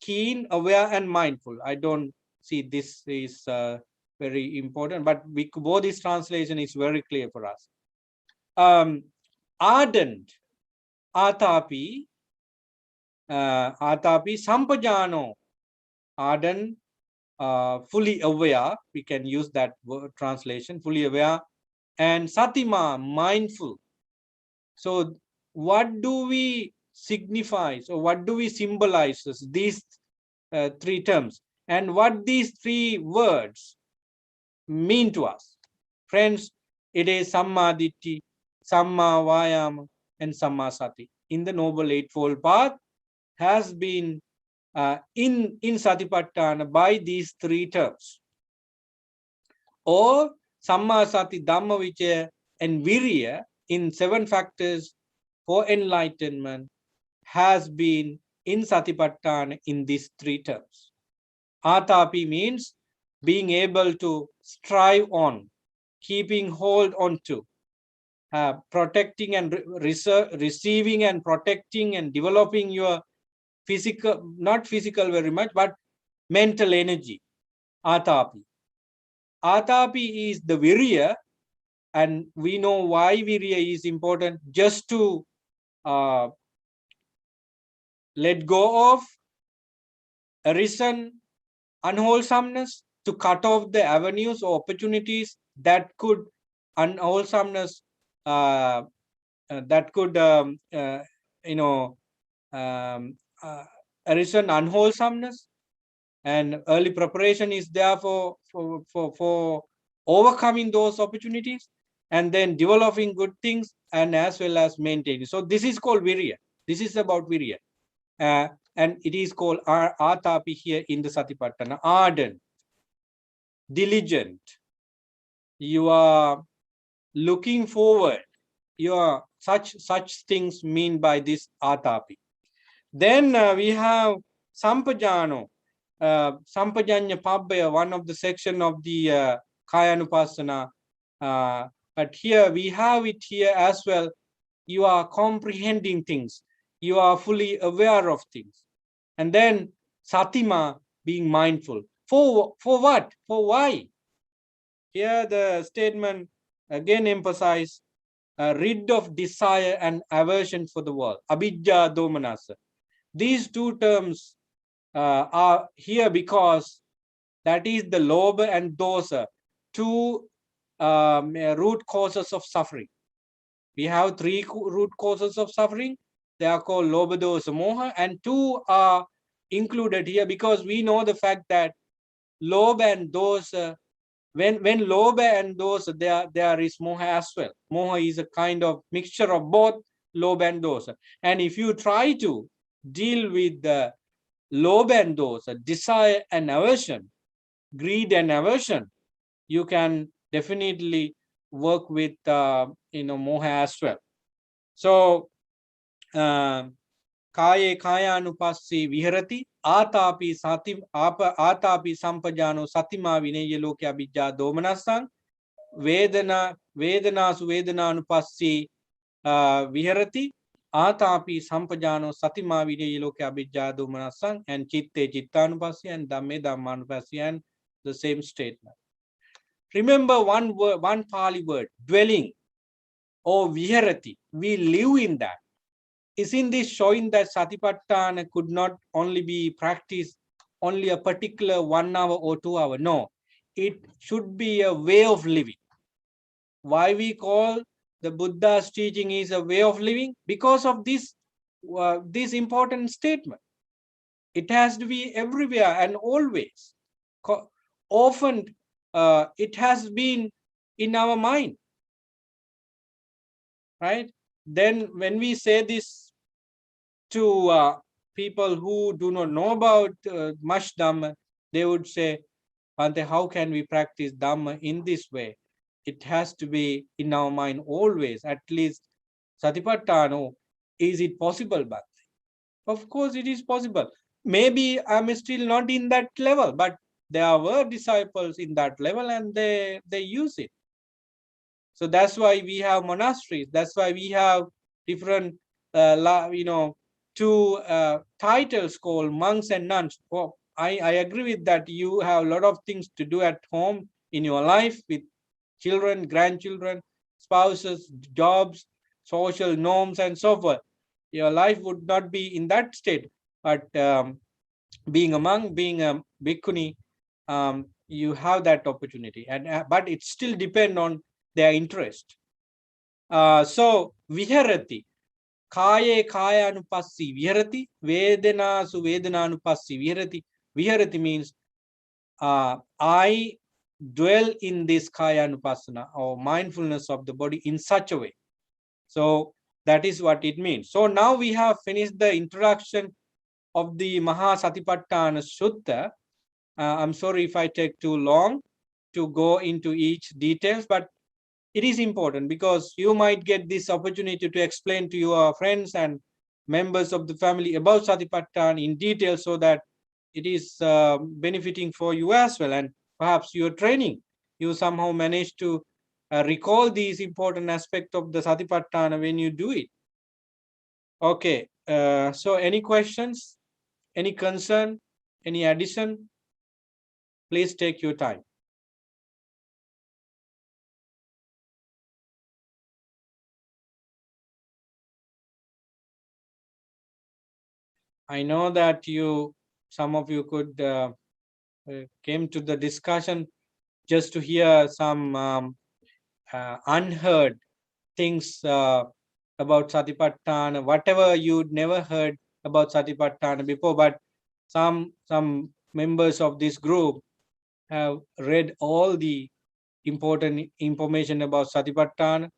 keen, aware, and mindful. I don't see this is very important, but both this translation is very clear for us. Ardent, Atapi Sampajano, ardent, fully aware, we can use that word translation, fully aware, and Satima, mindful. So what do we signify? So what do we symbolize these 3 terms? And what these 3 words mean to us? Friends, it is Samma Ditti, Samma Vayama, and Samma Sati. In the Noble Eightfold Path has been in Satipatthana by these 3 terms. Or Samma Sati, Dhamma Vichaya, and Virya in 7 factors for enlightenment has been in Satipatthana in these 3 terms. Atapi means being able to strive on, keeping hold on to, protecting and receiving and protecting and developing your physical, not physical very much, but mental energy. Atapi. Atapi is the virya, and we know why virya is important, just to let go of arisen unwholesomeness, to cut off the avenues or opportunities that could unwholesomeness, that could arisen unwholesomeness, and early preparation is there for overcoming those opportunities, and then developing good things, and as well as maintaining. So this is called virya. This is about virya. And it is called Atapi here in the Satipatthana. Ardent, diligent, you are looking forward. You are such things mean by this atapi. Then we have Sampajano, Sampajanya Pabbaya, one of the section of the Kayanukasana. But here we have it here as well. You are comprehending things. You are fully aware of things. And then Satima, being mindful. For what? For why? Here the statement again emphasize rid of desire and aversion for the world. Abhijja domanasa. These two terms are here because that is the lobha and dosa, two root causes of suffering. We have three root causes of suffering. They are called lobha, dosa, moha, and two are included here because we know the fact that lobha and dosa, when lobha and dosa, there is moha as well. Moha is a kind of mixture of both lobha and dosa. And if you try to deal with the lobha and dosa, desire and aversion, greed and aversion, you can definitely work with moha as well. So kaye kayanupassi viharati atapi sampajano satima vinaya loke abhijja domanasang vedanasu vedananupassi viharati atapi sampajano satima vinaya loke abhijja domanasang, and chitte chittanupassi and dhamme dhammanupassi, and the same statement. Remember one word, one Pali word, dwelling or viharati. We live in that. Isn't this showing that Satipatthana could not only be practiced only a particular 1 hour or 2 hour? No, it should be a way of living. Why we call the Buddha's teaching is a way of living? Because of this important statement. It has to be everywhere and always. Often it has been in our mind, right? Then when we say this to people who do not know about much Dhamma, they would say, Bhante, how can we practice Dhamma in this way? It has to be in our mind always, at least Satipatthana. Is it possible, Bhante? Of course it is possible. Maybe I'm still not in that level, but there were disciples in that level and they use it. So that's why we have monasteries. That's why we have different, two titles called monks and nuns. Well, I agree with that. You have a lot of things to do at home in your life with children, grandchildren, spouses, jobs, social norms, and so forth. Your life would not be in that state. But being a monk, being a bhikkhuni, you have that opportunity. And but it still depends on their interest. So viharati, kaye kayanupassi viharati, vedanasu vedananupassi viharati. Viharati means I dwell in this kayanupassana or mindfulness of the body in such a way. So that is what it means. So now we have finished the introduction of the Satipatthana Sutta. I'm sorry if I take too long to go into each details, but it is important because you might get this opportunity to explain to your friends and members of the family about Satipatthana in detail so that it is benefiting for you as well. And perhaps your training, you somehow manage to recall these important aspects of the Satipatthana when you do it. Okay, so any questions, any concern, any addition? Please take your time. I know that some of you could came to the discussion just to hear some unheard things about Satipatthana, whatever you'd never heard about Satipatthana before, but some members of this group have read all the important information about Satipatthana,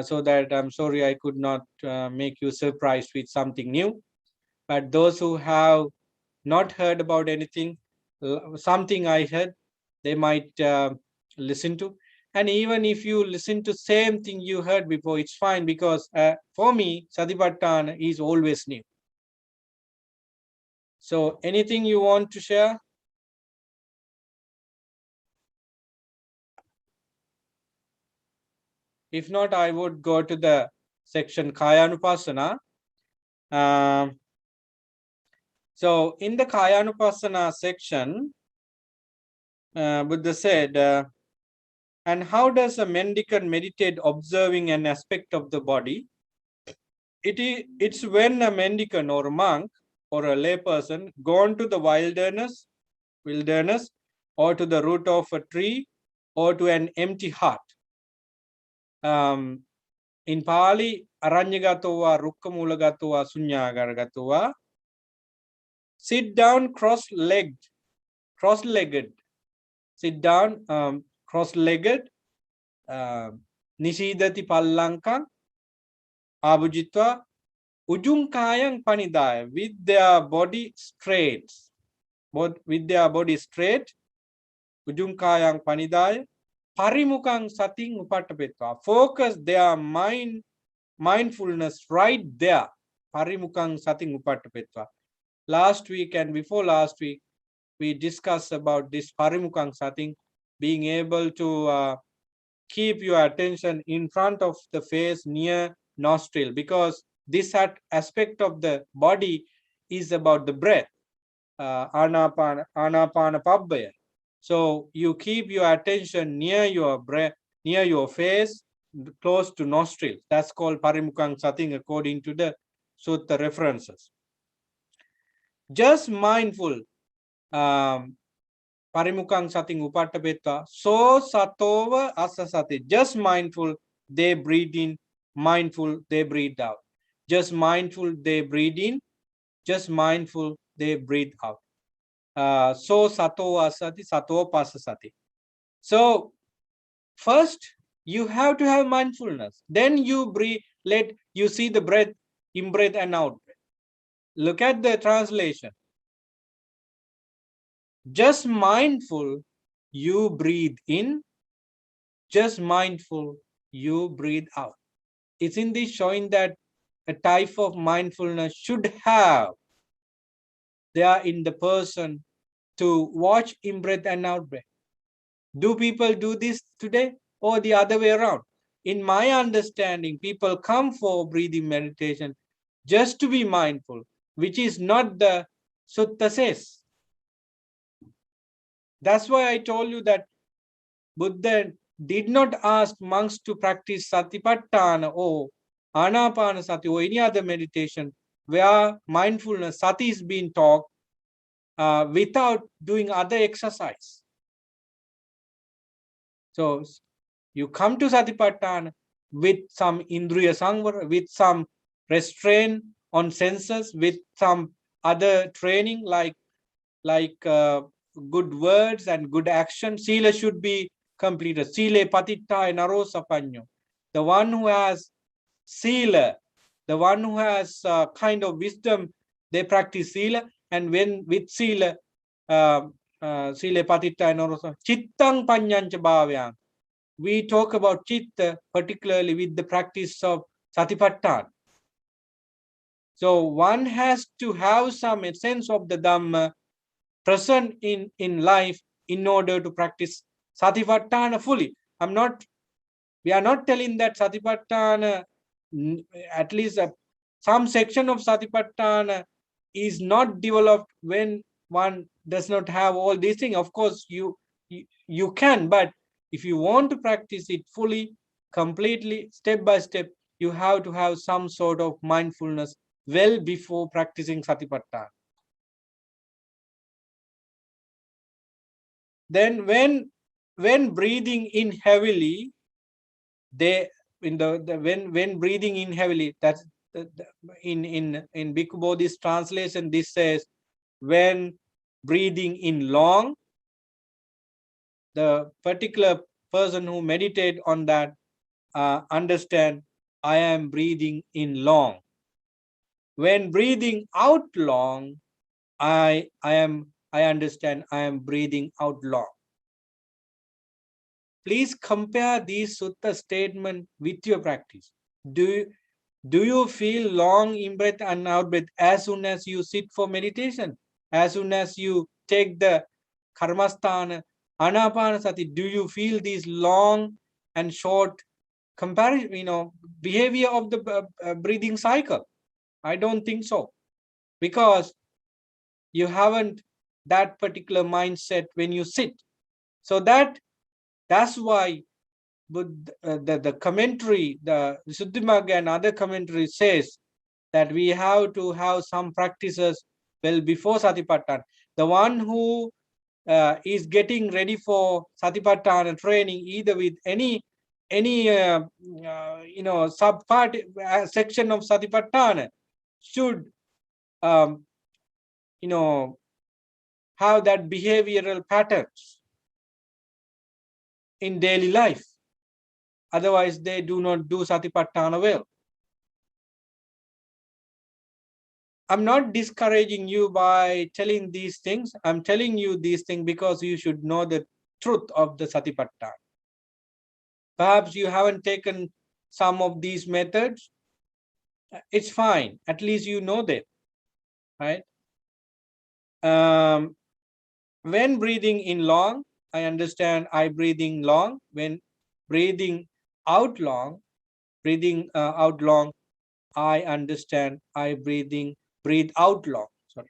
so that I'm sorry I could not make you surprised with something new. But those who have not heard about anything, something I heard, they might listen to. And even if you listen to same thing you heard before, it's fine, because for me, Satipatthana is always new. So anything you want to share? If not, I would go to the section Kayanukasana. So in the Kayanukasana section, Buddha said, and how does a mendicant meditate observing an aspect of the body? It's when a mendicant or a monk or a layperson gone to the wilderness, or to the root of a tree, or to an empty hut. In Pali, Aranyagatowa, Rukkamulagatowa, Sunyagaragatowa, sit down cross-legged, sit down cross-legged, Nishidati Pallankang, Abhujitwa, Ujung Kayang Panidaya, with their body straight, Ujung Kayang Panidaya, Parimukang Sating Upatapetwa, focus their mindfulness right there, Parimukang Sating Upatapetwa. Last week and before last week, we discussed about this Parimukang Sating, being able to keep your attention in front of the face near nostril, because this aspect of the body is about the breath, anapana pabbaya. So you keep your attention near your breath, near your face, close to nostril. That's called Parimukang Sating according to the Sutta references. Just mindful, Parimukang Sating Upatapeta, so satova asasati, just mindful, they breathe in, mindful, they breathe out. Just mindful, they breathe in, just mindful, they breathe out. So sato asati, sato pasasati. So first, you have to have mindfulness. Then you breathe, you see the breath, in breath and out breath. Look at the translation. Just mindful, you breathe in. Just mindful, you breathe out. Isn't this showing that a type of mindfulness should have there in the person to watch in breath and out breath? Do people do this today, or the other way around? In my understanding, people come for breathing meditation just to be mindful, which is not the Sutta says. That's why I told you that Buddha did not ask monks to practice Satipatthana or Anapanasati or any other meditation where mindfulness, Sati is being taught without doing other exercise. So you come to Satipatthana with some Indriya Sangvara, with some restraint on senses, with some other training like good words and good action. Sila should be completed. Sile patitta naro sapanyo. The one who has sila, the one who has kind of wisdom, they practice sila, and when with sila, sile patitta naro chittang panyancha bhavyang. We talk about chitta particularly with the practice of Satipatthana. So one has to have some sense of the Dhamma present in life in order to practice Satipatthana fully. We are not telling that Satipatthana, at least some section of Satipatthana is not developed when one does not have all these things. Of course, you can, but if you want to practice it fully, completely, step by step, you have to have some sort of mindfulness well before practicing Satipatthana. Then when breathing in heavily, when breathing in heavily, that's in Bhikkhu Bodhi's translation, this says when breathing in long, the particular person who meditate on that understand I am breathing in long. When breathing out long, I understand I am breathing out long. please compare these sutta statement with your practice. Do you feel long in-breath and out-breath as soon as you sit for meditation? As soon as you take the karmasthana, anapanasati, do you feel these long and short comparison, behavior of the breathing cycle? I don't think so, because you haven't that particular mindset when you sit. So that's why the commentary, the Suddhimagga and other commentary says that we have to have some practices well before Satipatthana. The one who is getting ready for Satipatthana training, either with any sub part section of Satipatthana, should have that behavioral patterns in daily life. Otherwise, they do not do Satipatthana well. I'm not discouraging you by telling these things. I'm telling you these things because you should know the truth of the Satipatthana. Perhaps you haven't taken some of these methods. It's fine. At least you know them, right? When breathing in long, I understand I breathing long. When breathing out long, I understand I breathe out long. Sorry.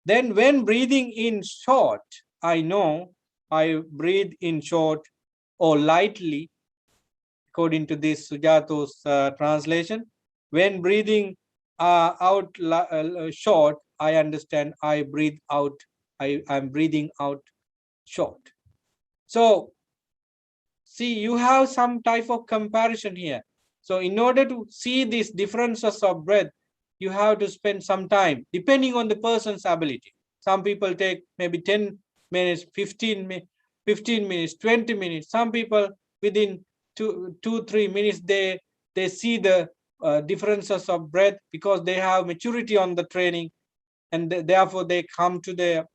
Then when breathing in short, I know I breathe in short or lightly, according to this Sujato's translation. When breathing out short, I understand I breathe out. I'm breathing out short. So see, you have some type of comparison here. So in order to see these differences of breath, you have to spend some time, depending on the person's ability. Some people take maybe 10 minutes, 15 minutes, 20 minutes. Some people within 3 minutes, they see the differences of breath because they have maturity on the training, and therefore they come to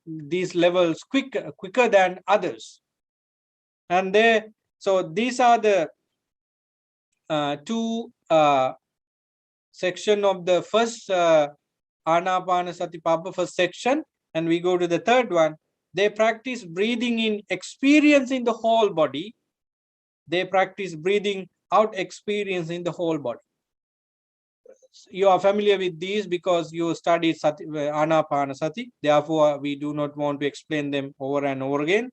these levels quicker than others. And so these are the two section of the first Anapanasati Papa first section, and we go to the third one. They practice breathing in, experiencing the whole body. They practice breathing out, experiencing the whole body. You are familiar with these because you studied Anapanasati. Therefore, we do not want to explain them over and over again.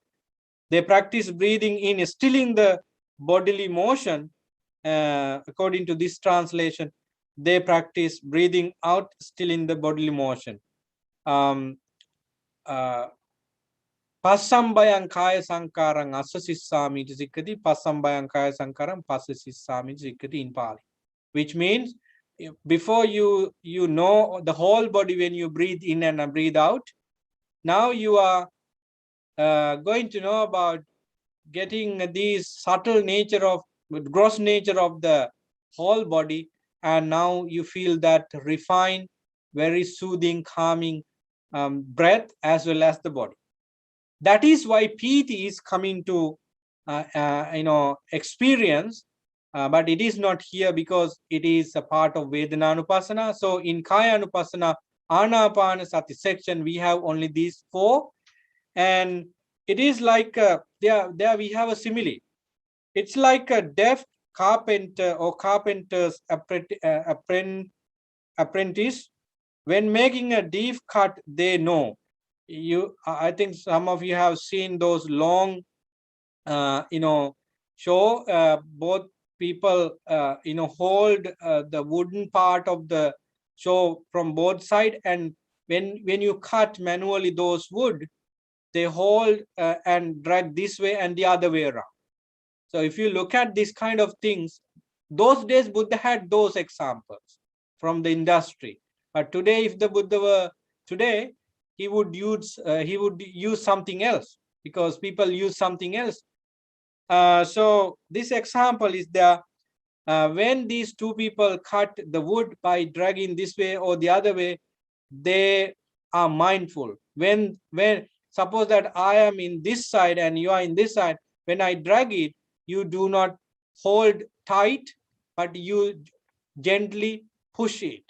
They practice breathing in, stilling the bodily motion. According to this translation, they practice breathing out, stilling the bodily motion. Passambayang kaya sankarang asasissami sikkati, passambayang kaya sankarang pasasissami sikkati in Pali. Which means, before you know the whole body when you breathe in and breathe out, now you are going to know about getting these subtle nature of, gross nature of the whole body, and now you feel that refined, very soothing, calming breath as well as the body. That is why piti is coming to experience, but it is not here because it is a part of Vedananupasana. So in Kayanukasana, Anapanasati section, we have only these four, and it is like there we have a simile. It's like a deaf carpenter or carpenter's apprentice. When making a deep cut, they know. I think some of you have seen those long, show. Both people, hold the wooden part of the show from both sides, and when you cut manually those wood, they hold and drag this way and the other way around. So if you look at this kind of things, those days Buddha had those examples from the industry. But today, if the Buddha were today, he would use something else, because people use something else. So this example is there. When these two people cut the wood by dragging this way or the other way, they are mindful. When suppose that I am in this side and you are in this side, when I drag it, you do not hold tight, but you gently push it,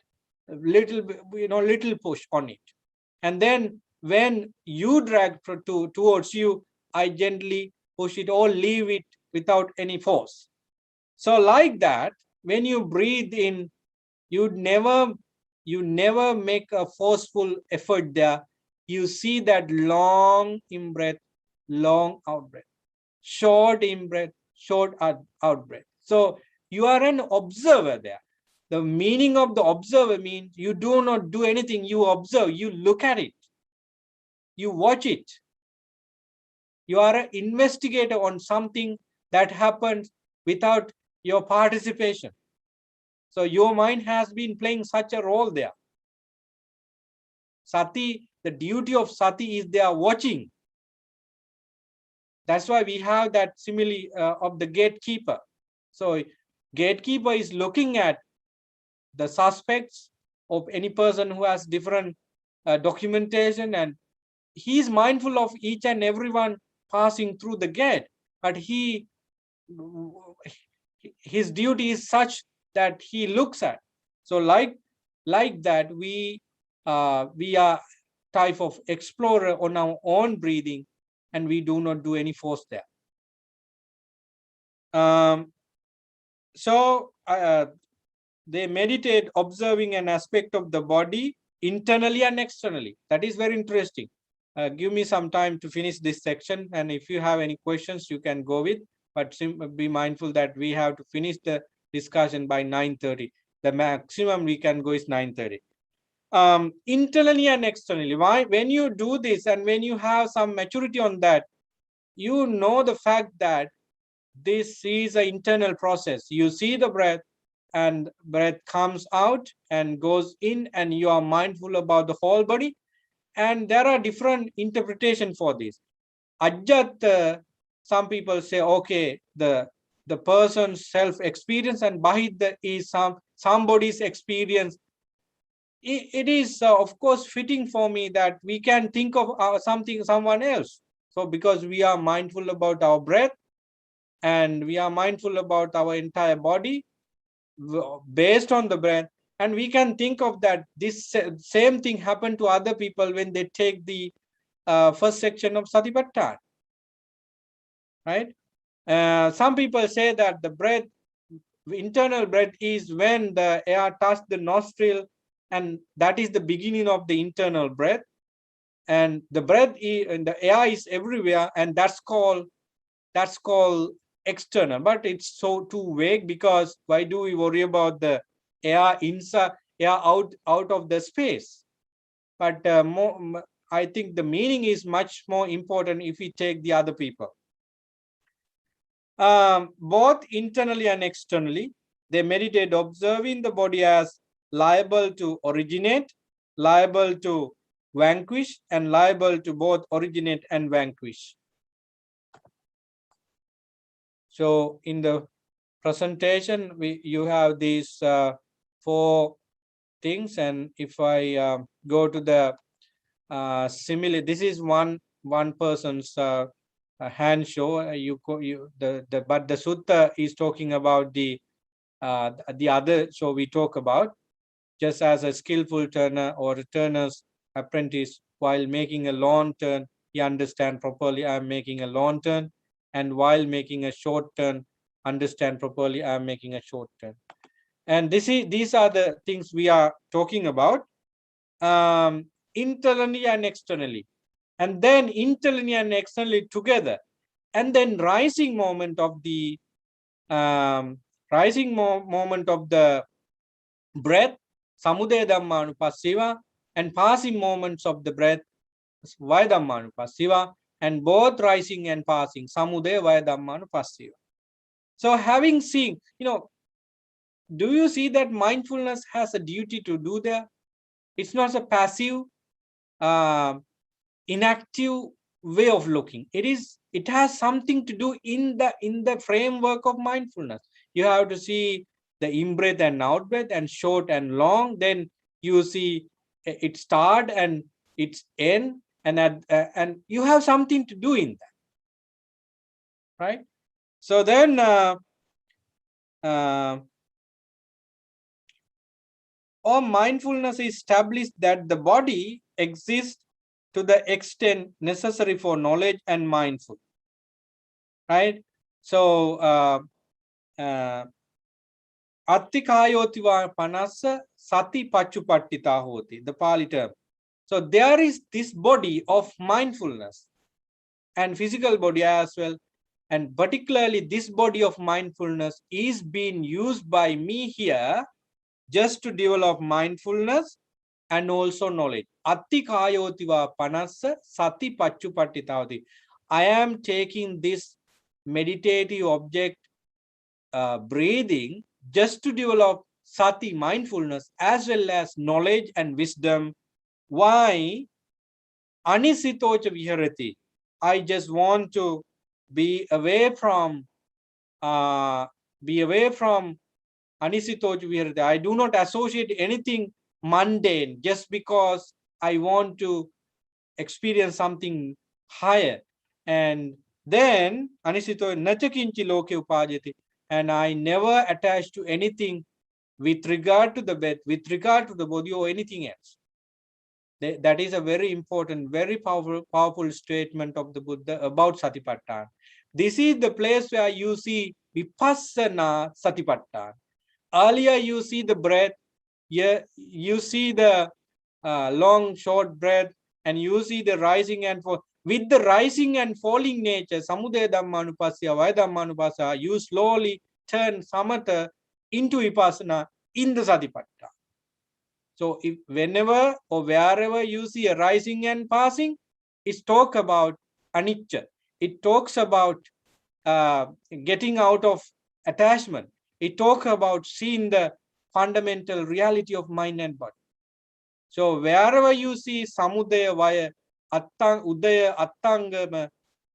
little little push on it. And then when you drag towards you, I gently push it or leave it without any force. So like that, when you breathe in, you never make a forceful effort there. You see that long in-breath, long out-breath, short in-breath, short out-breath. So you are an observer there. The meaning of the observer means you do not do anything, you observe, you look at it, you watch it. You are an investigator on something that happens without your participation. So your mind has been playing such a role there. Sati, the duty of sati is they are watching. That's why we have that simile of the gatekeeper. So gatekeeper is looking at the suspects of any person who has different documentation, and he is mindful of each and everyone passing through the gate, but his duty is such that he looks at. So like that, we are type of explorer on our own breathing, and we do not do any force there. So they meditate observing an aspect of the body internally and externally. That is very interesting. Give me some time to finish this section, and if you have any questions, you can go with, but be mindful that we have to finish the discussion by 9:30. The maximum we can go is 9:30. Internally and externally. Why? When you do this and when you have some maturity on that, you know the fact that this is an internal process. You see the breath, and breath comes out and goes in, and you are mindful about the whole body. And there are different interpretation for this. Ajat, some people say, okay, the person's self experience, and Bahid is somebody's experience. It is of course fitting for me that we can think of someone else. So because we are mindful about our breath, and we are mindful about our entire body based on the breath, and we can think of that this same thing happened to other people when they take the first section of Satipatthana, right? Some people say that the breath, internal breath, is when the air touches the nostril, and that is the beginning of the internal breath. And the breath and the air is everywhere, and that's called external. But it's so too vague, because why do we worry about the air inside, air out of the space? But I think the meaning is much more important if we take the other people. Both internally and externally, they meditate observing the body as liable to originate, liable to vanquish, and liable to both originate and vanquish. So in the presentation, you have these 4 things, and if I go to the simile, this is one person's hand show. But the sutta is talking about the other show we talk about. Just as a skillful turner or a turner's apprentice, while making a long turn, he understand properly, I am making a long turn, and while making a short turn, understand properly, I am making a short turn. And these are the things we are talking about, internally and externally, and then internally and externally together, and then rising moment of the moment of the breath, samudaya dhammanupassiva, and passing moments of the breath, vaya dhammanupassiva, and both rising and passing, samudaya vaya dhammanupassiva. So having seen, do you see that mindfulness has a duty to do there? It's not a passive, inactive way of looking. It has something to do in the framework of mindfulness. You have to see the in-breath and out-breath, and short and long. Then you see its start and its end, and you have something to do in that. right? So then or mindfulness is established that the body exists to the extent necessary for knowledge and mindful, right? So Attikayotiva panassa sati pachupattita hoti, the Pali term. So there is this body of mindfulness and physical body as well. And particularly this body of mindfulness is being used by me here just to develop mindfulness and also knowledge. Attikayotiva panassa sati pachupattitavati. I am taking this meditative object, breathing, just to develop sati, mindfulness, as well as knowledge and wisdom. Why? Anisitocha viharati. I just want to be away from anisitocha viharati. I do not associate anything mundane just because I want to experience something higher. And then anisito nachakinchi loke upajati. And I never attach to anything with regard to the bed, with regard to the body or anything else. That is a very important, very powerful statement of the Buddha about Satipatthana. This is the place where you see Vipassana Satipatthana. Earlier you see the breath, here you see the long, short breath, and you see the rising and fall. With the rising and falling nature, Samudaya Dhammanupasya, Vaya Dhammanupasya, you slowly turn Samatha into Vipassana in the Satipatthana. So if whenever or wherever you see a rising and passing, it talks about anicca. It talks about getting out of attachment. It talks about seeing the fundamental reality of mind and body. So wherever you see samudaya vaya, udaya, attangama,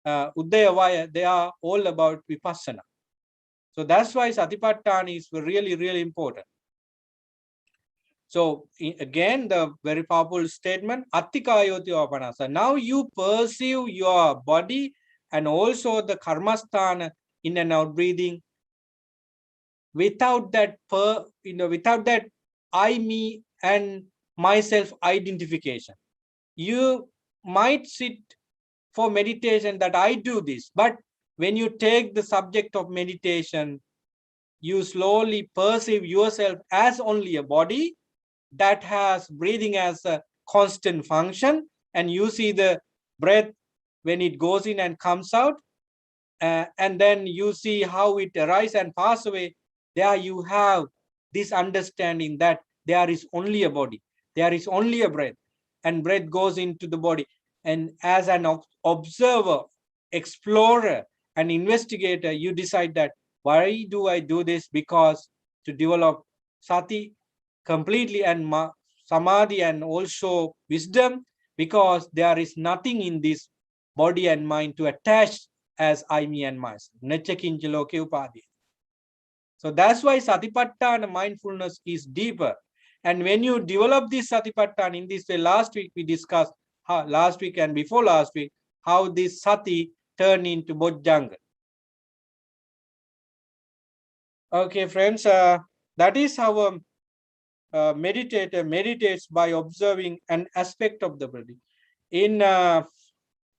udaya vaya, they are all about vipassana. So that's why Satipatthana is really, really important. So again, the very powerful statement, Attikayoti Apanasa. Now you perceive your body and also the karmasthana in and out breathing without that without that I, me, and myself identification. You might sit for meditation that I do this, but when you take the subject of meditation, you slowly perceive yourself as only a body that has breathing as a constant function, and you see the breath when it goes in and comes out, and then you see how it arises and passes away. There you have this understanding that there is only a body, there is only a breath, and breath goes into the body. And as an observer, explorer, and investigator, you decide that why do I do this? Because to develop sati completely, and samadhi, and also wisdom, because there is nothing in this body and mind to attach as I, me, and myself. So that's why Satipatthana mindfulness is deeper. And when you develop this Satipatthana in this way, last week we discussed, last week and before last week, how this Sati turned into Bojjhanga. Okay, friends, that is how a meditator meditates by observing an aspect of the body. In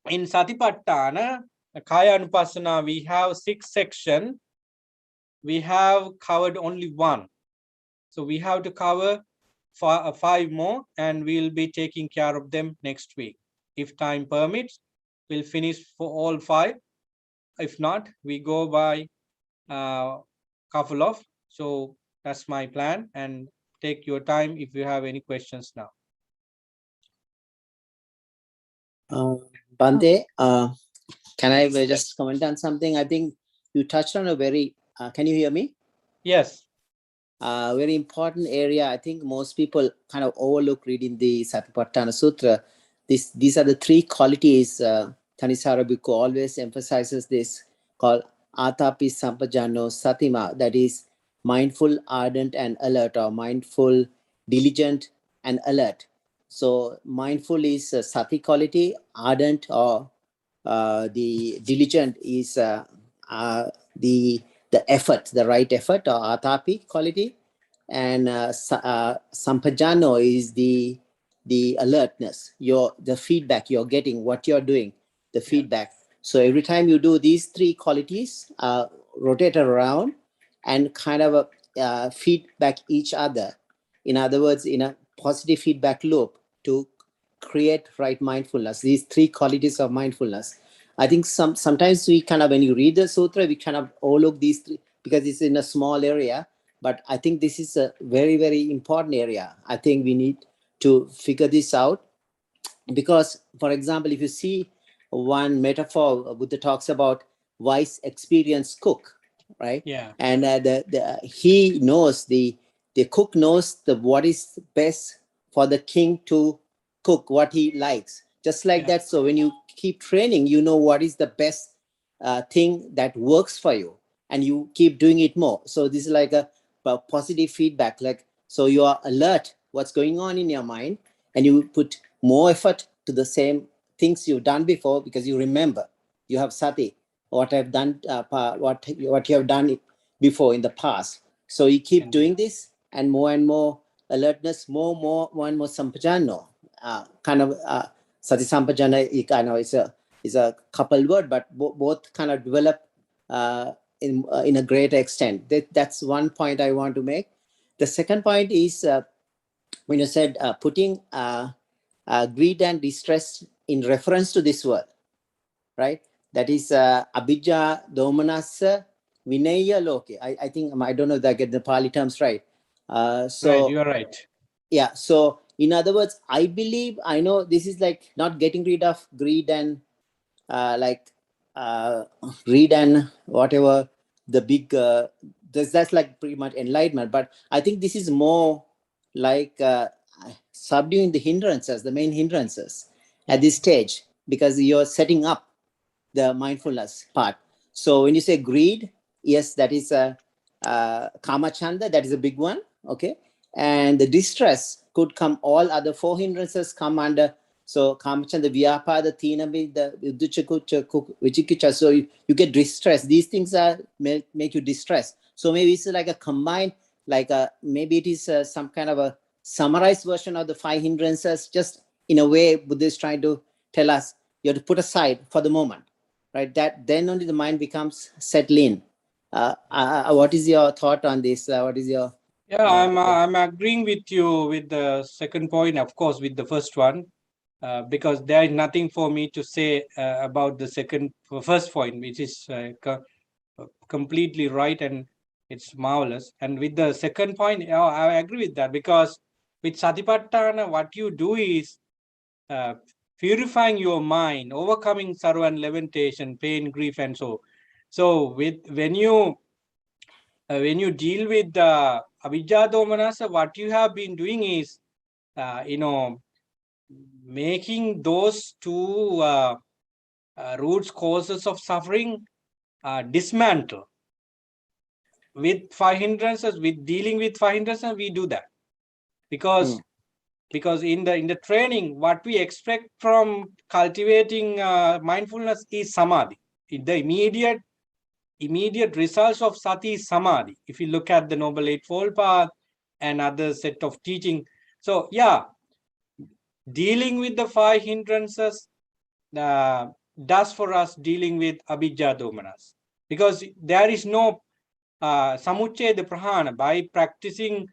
Satipatthana, Kayanukasana, we have 6 sections. We have covered only 1. So we have to cover 5 more, and we'll be taking care of them next week. If time permits, we'll finish for all 5. If not, we go by couple of. So that's my plan, and take your time if you have any questions now. Bande, can I just comment on something? I think you touched on a very, can you hear me? Yes. Very important area. I think most people kind of overlook reading the Satipatthana Sutra. These are the 3 qualities. Thanissaro Bhikkhu always emphasizes this, called Atapi Sampajano Satima, that is mindful, ardent, and alert, or mindful, diligent, and alert. So mindful is Sati quality, ardent or the diligent is the effort, the right effort, or atapi quality, and Sampajano is the alertness, the feedback you're getting, what you're doing, the feedback. So every time you do these three qualities, rotate around and kind of feedback each other. In other words, in a positive feedback loop to create right mindfulness. These three qualities of mindfulness. I think sometimes we kind of, when you read the sutra, we kind of overlook these three because it's in a small area. But I think this is a very, very important area. I think we need to figure this out because, for example, if you see one metaphor, Buddha talks about wise, experienced cook, right? Yeah. And he knows the cook knows what is best for the king to cook, what he likes. Just like that. So when you keep training, you know what is the best thing that works for you, and you keep doing it more. So this is like a positive feedback. Like, so you are alert what's going on in your mind, and you put more effort to the same things you've done before because you remember, you have sati, what I've done, what you have done before in the past. So you keep doing this, and more alertness, more and more sampajano. Kind of sati sampajana, kind of is a coupled word, but both kind of develop in a greater extent. That's one point I want to make. The second point is when you said putting greed and distress in reference to this word, right? That is abhijja domanassa vinaya loke. I think, I don't know if I get the Pali terms right. Right, you are right. Yeah, so in other words, I know this is like not getting rid of greed and greed and whatever the big that's like pretty much enlightenment, but I think this is more like subduing the hindrances, the main hindrances at this stage, because you're setting up the mindfulness part. So when you say greed, yes, that is a kamachanda, that is a big one, okay? And the distress could come, all other four hindrances come under. So kamachanda, vyapada, thinavi, the vichikicha. So you get distressed. These things are make you distressed. So maybe it's like a combined, maybe it is some kind of a summarized version of the five hindrances. Just in a way, Buddha is trying to tell us you have to put aside for the moment, right? That then only the mind becomes settled in. What is your thought on this? What is your? Yeah, I'm agreeing with you with the second point, of course, with the first one, because there is nothing for me to say about the first point, which is completely right and it's marvelous. And with the second point, I agree with that, because with Satipatthana, what you do is purifying your mind, overcoming sarva and levitation, pain, grief, and so. So when you deal with the avijja domanassa, what you have been doing is, making those two roots causes of suffering dismantle. With five hindrances, with dealing with five hindrances, we do that because in the training, what we expect from cultivating mindfulness is samadhi. The immediate results of sati is samadhi. If you look at the Noble Eightfold Path and other set of teaching, so yeah, dealing with the five hindrances does for us dealing with abhijja domanas, because there is no samucceda prahana. By practicing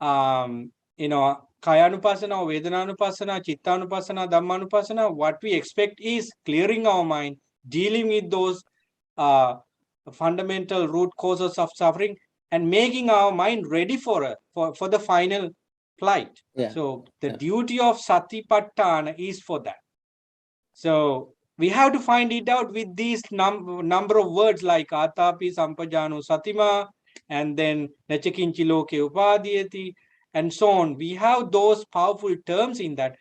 kayanukasana, vedananupasana, chittanupasana, dhammanupasana, what we expect is clearing our mind, dealing with those fundamental root causes of suffering, and making our mind ready for the final flight. So the duty of Satipatthana is for that. So we have to find it out with these number of words like atapi, sampajano, satima, and then nachakinchi loke upadhyati, and so on. We have those powerful terms in that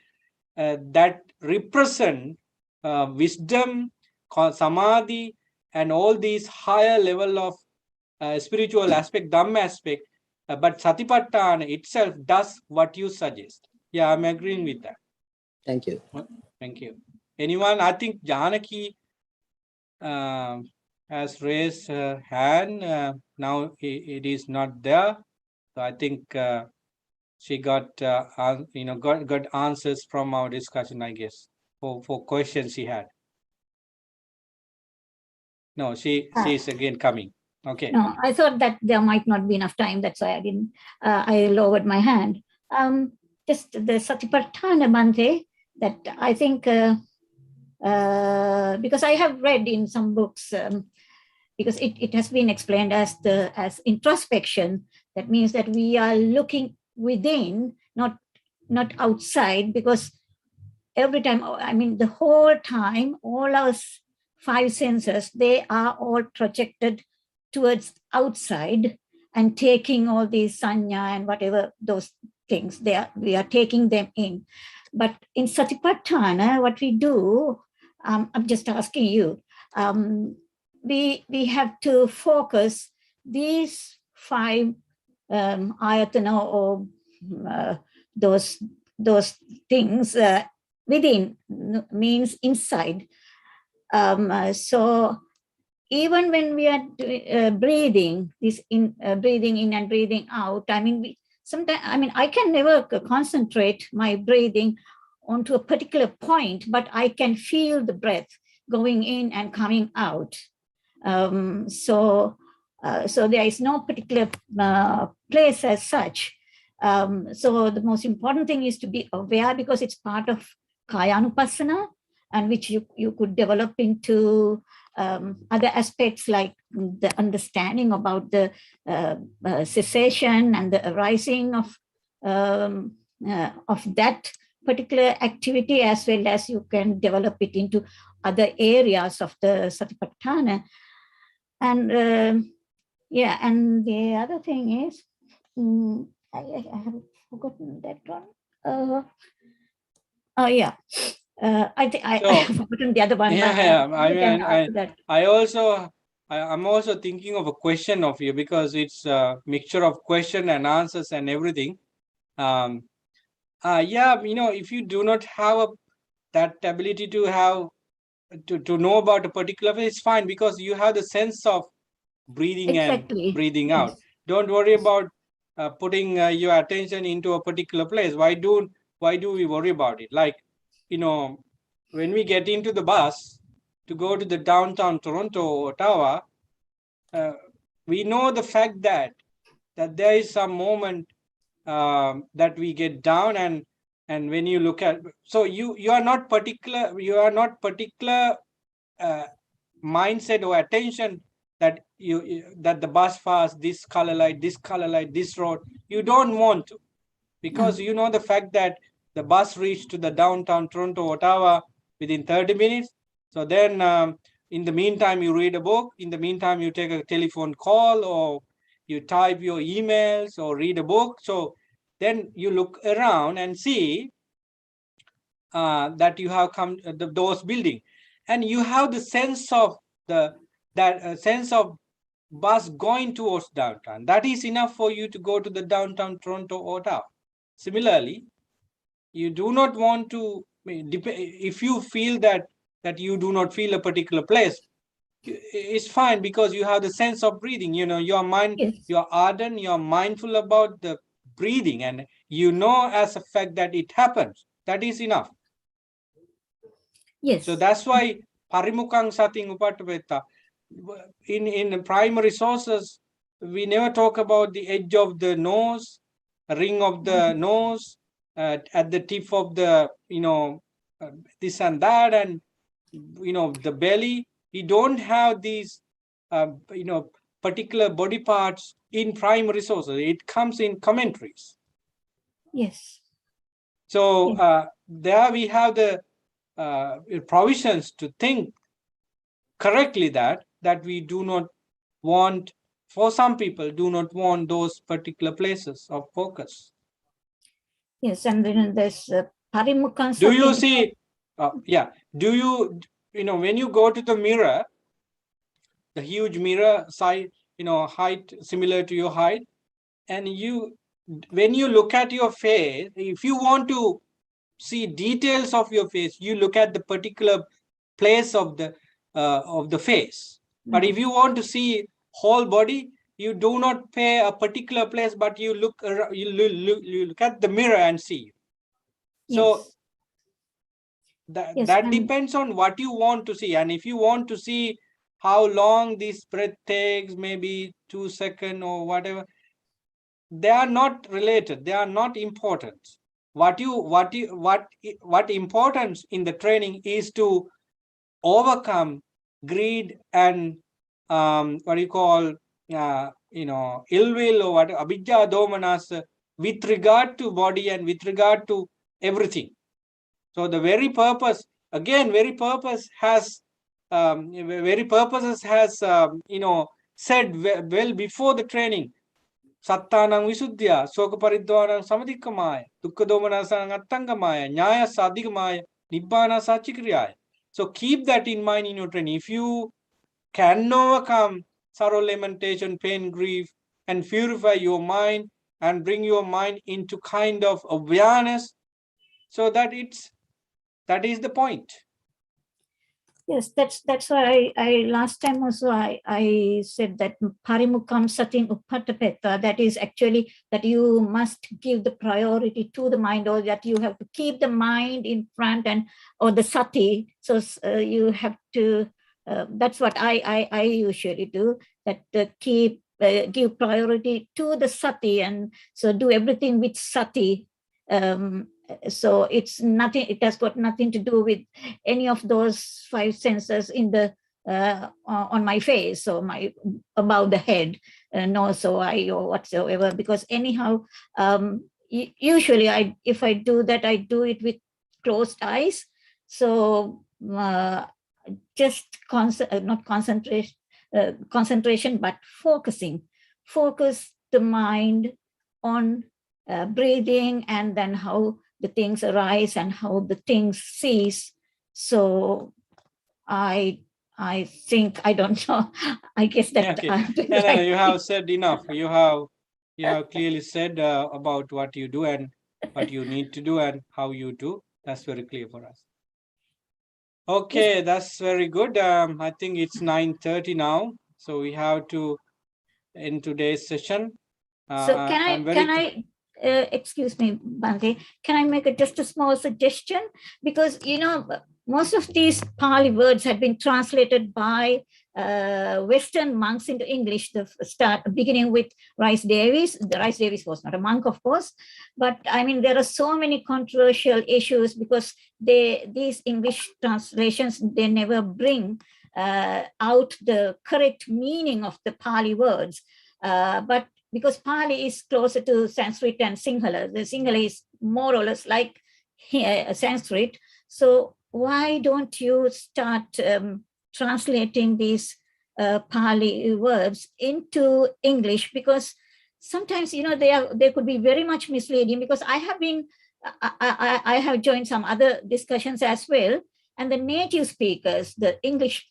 that represent wisdom, samadhi, and all these higher level of spiritual aspect, dhamma aspect. But Satipatthana itself does what you suggest. Yeah, I'm agreeing with that. Thank you. Thank you. Anyone? I think Janaki has raised her hand. Now it is not there. So I think she got got answers from our discussion, I guess, for questions she had. No, she's again coming. Okay. No, I thought that there might not be enough time. That's why I didn't. I lowered my hand. Just the Satipatthana Bhante, that I think because I have read in some books, because it has been explained as introspection. That means that we are looking within, not outside, because every time, I mean, the whole time, all our five senses, they are all projected towards outside and taking all these sanya and whatever those things, we are taking them in. But in Satipatthana, what we do, I'm just asking you, we have to focus these five ayatana, or those things within, means inside. So even when we are breathing, this breathing in and breathing out, I mean, sometimes, I mean, I can never concentrate my breathing onto a particular point, but I can feel the breath going in and coming out. So there is no particular place as such. So the most important thing is to be aware, because it's part of Kayanukasana, and which you could develop into other aspects, like the understanding about the cessation and the arising of that particular activity, as well as you can develop it into other areas of the Satipatthana. And yeah, and the other thing is, I have forgotten that one. Oh yeah, I think I have forgotten the other one. Yeah, but I'm also thinking of a question of you, because it's a mixture of question and answers and everything. Yeah, if you do not have that ability to have to know about a particular place, it's fine, because you have the sense of breathing and breathing out. Yes. Don't worry about putting your attention into a particular place. Why do we worry about it? Like, when we get into the bus to go to the downtown Toronto or Ottawa, we know the fact that there is some moment that we get down, and when you look at, so you are not particular mindset or attention that that the bus pass this color light, this road. You don't want to, because you know the fact that the bus reached to the downtown Toronto, Ottawa within 30 minutes. So then in the meantime, you read a book. In the meantime, you take a telephone call, or you type your emails, or read a book. So then you look around and see that you have come those buildings, and you have the sense of sense of bus going towards downtown. That is enough for you to go to the downtown Toronto or Ottawa. Similarly, you do not want to, if you feel that you do not feel a particular place, it's fine, because you have the sense of breathing. Your mind, yes, you're ardent, you're mindful about the breathing, and as a fact that it happens. That is enough. Yes. So that's why parimukang sating upataveta. In primary sources, we never talk about the edge of the nose, ring of the nose, at the tip of the, this and that, and, the belly. We don't have these, particular body parts in primary sources. It comes in commentaries. Yes. So there we have the provisions to think correctly that we do not want, for some people, do not want those particular places of focus. Yes, and then there's parimukhan. Do you see? Yeah. Do you, when you go to the mirror, the huge mirror size, height similar to your height, and when you look at your face, if you want to see details of your face, you look at the particular place of the face. But if you want to see whole body, you do not pay a particular place, but you look you look at the mirror and see. So that depends on what you want to see. And if you want to see how long this breath takes, maybe 2 seconds or whatever, they are not related. They are not important. What importance in the training is to overcome greed and what you call ill will or what abhijja domanas with regard to body and with regard to everything. So the very purpose, again, very purposes has said well before the training. Sattanang visuddhya, soka paridvaranang samadikkamaya, dukkha domanasang attangamaya, nyaya sadhikamaya, nibbana sachikriyaya. So keep that in mind in your training. If you can overcome sorrow, lamentation, pain, grief, and purify your mind and bring your mind into kind of awareness, so that is the point. Yes, that's why I last time also I said that parimukam sating uppatapetta, that is actually that you must give the priority to the mind, or that you have to keep the mind in front, and or the sati. So you have to that's what I usually do, that give priority to the sati, and so do everything with sati. So it's nothing, it has got nothing to do with any of those five senses in the on my face or my above the head, no, so I or whatsoever, because anyhow usually if I do that, I do it with closed eyes. So just not concentration, but focus the mind on breathing, and then how the things arise and how the things cease. So I think, I don't know, I guess that okay. You have said enough. You have clearly said about what you do and what you need to do and how you do. That's very clear for us. Okay, that's very good. I think it's 9:30 now, so we have to end today's session. So can I excuse me, Bhante, can I make just a small suggestion? Because, most of these Pali words have been translated by Western monks into English, beginning with Rice Davies. The Rice Davies was not a monk, of course, but I mean, there are so many controversial issues because these English translations, they never bring out the correct meaning of the Pali words. But because Pali is closer to Sanskrit and Sinhala, the Sinhala is more or less like Sanskrit. So why don't you start translating these Pali words into English? Because sometimes, they could be very much misleading, because I have joined some other discussions as well. And the native speakers, the English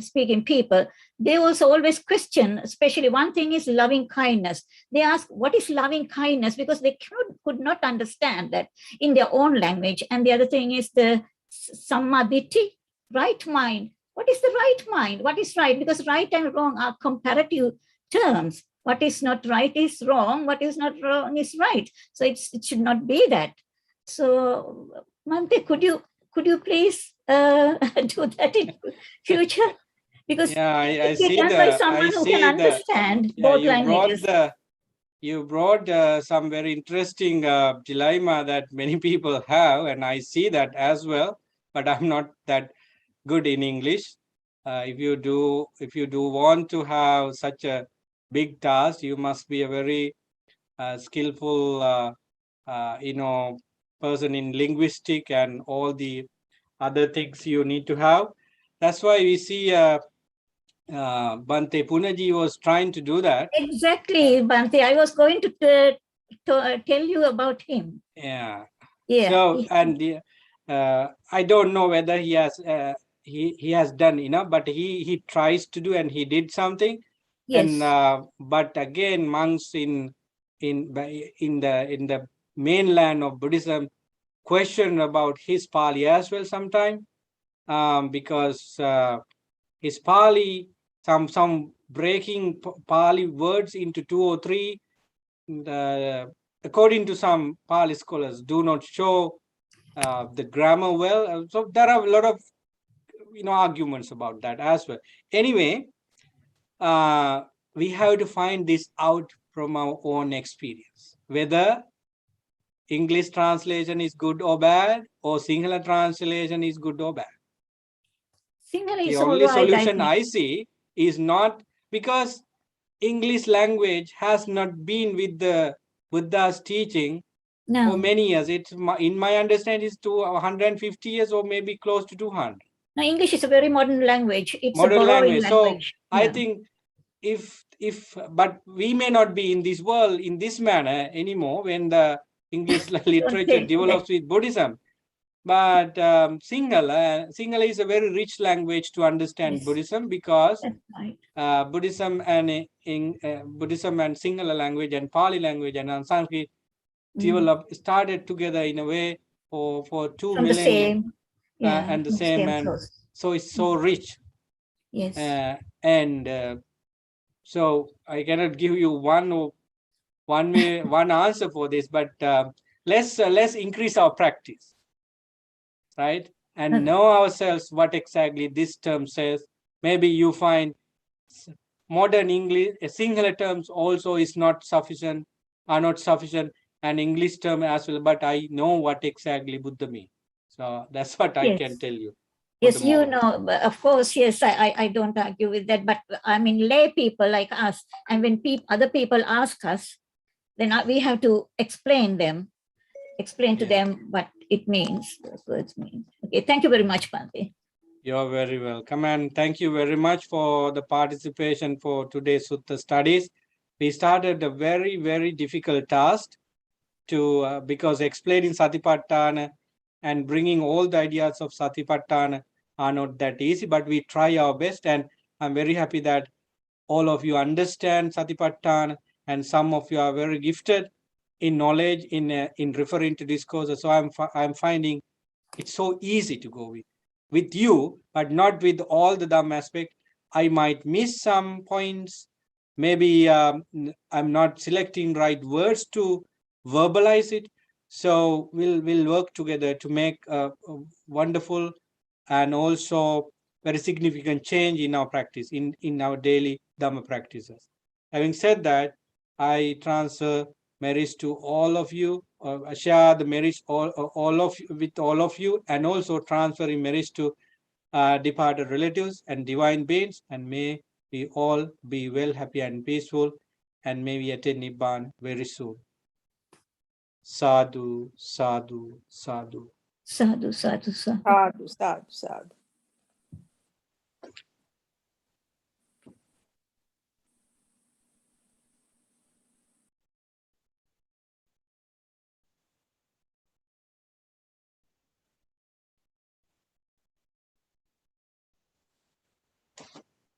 speaking people, they also always question, especially one thing is loving kindness. They ask, what is loving kindness? Because they could not understand that in their own language. And the other thing is the samaditi, right mind. What is the right mind? What is right? Because right and wrong are comparative terms. What is not right is wrong. What is not wrong is right. So it should not be that. So, Mante, could you please do that in future? Because I see done by someone who can understand both languages. You brought some very interesting dilemma that many people have, and I see that as well. But I'm not that good in English. If you do want to have such a big task, you must be a very skillful, person in linguistic and all the other things you need to have. That's why we see Bhante Punaji was trying to do that. Exactly, Bhante. I was going to tell you about him. Yeah. Yeah. So, and I don't know whether he has done enough, but he tries to do, and he did something. Yes. And but again, monks in the mainland of Buddhism question about his Pali as well sometimes, because his Pali some breaking Pali words into 2 or 3, according to some Pali scholars, do not show the grammar well. So there are a lot of arguments about that as well. Anyway, we have to find this out from our own experience, whether English translation is good or bad, or Sinhala translation is good or bad. Sinhala The is only all right, solution I see is not, because English language has not been with the Buddha's teaching for many years. It's in my understanding is to 150 years or maybe close to 200. Now, English is a very modern language. It's Modern a borrowing language. language. So I think but we may not be in this world in this manner anymore when the English literature develops with Buddhism. But Sinhala is a very rich language to understand Buddhism, because Buddhism and Sinhala language and Pali language and Sanskrit started together in a way for 2 millennia, and the same, and so it's so rich. Yes. So I cannot give you one answer for this, but let's increase our practice, right? And know ourselves what exactly this term says. Maybe you find modern English Sinhala terms also is not sufficient, and English term as well, but I know what exactly Buddha means. So that's what I can tell you. Yes, of course, yes, I don't argue with that. But I mean, lay people like us, and when other people ask us, then we have to explain to them what it means, those words mean. Okay, thank you very much, Bhante. You're very welcome, and thank you very much for the participation for today's Sutta studies. We started a very, very difficult task because explaining Satipatthana and bringing all the ideas of Satipatthana are not that easy, but we try our best, and I'm very happy that all of you understand Satipatthana, and some of you are very gifted in knowledge in referring to discourses. So I'm finding it's so easy to go with you, but not with all the Dhamma aspect. I might miss some points. Maybe I'm not selecting right words to verbalize it. So we'll work together to make a wonderful and also very significant change in our practice, in our daily Dhamma practices. Having said that, I transfer merits to all of you, share the merits with all of you, and also transferring merits to departed relatives and divine beings, and may we all be well, happy, and peaceful, and may we attain Nibbana very soon. Sadhu, sadhu, sadhu. Sadhu, sadhu, sadhu. Sadhu, sadhu, sadhu.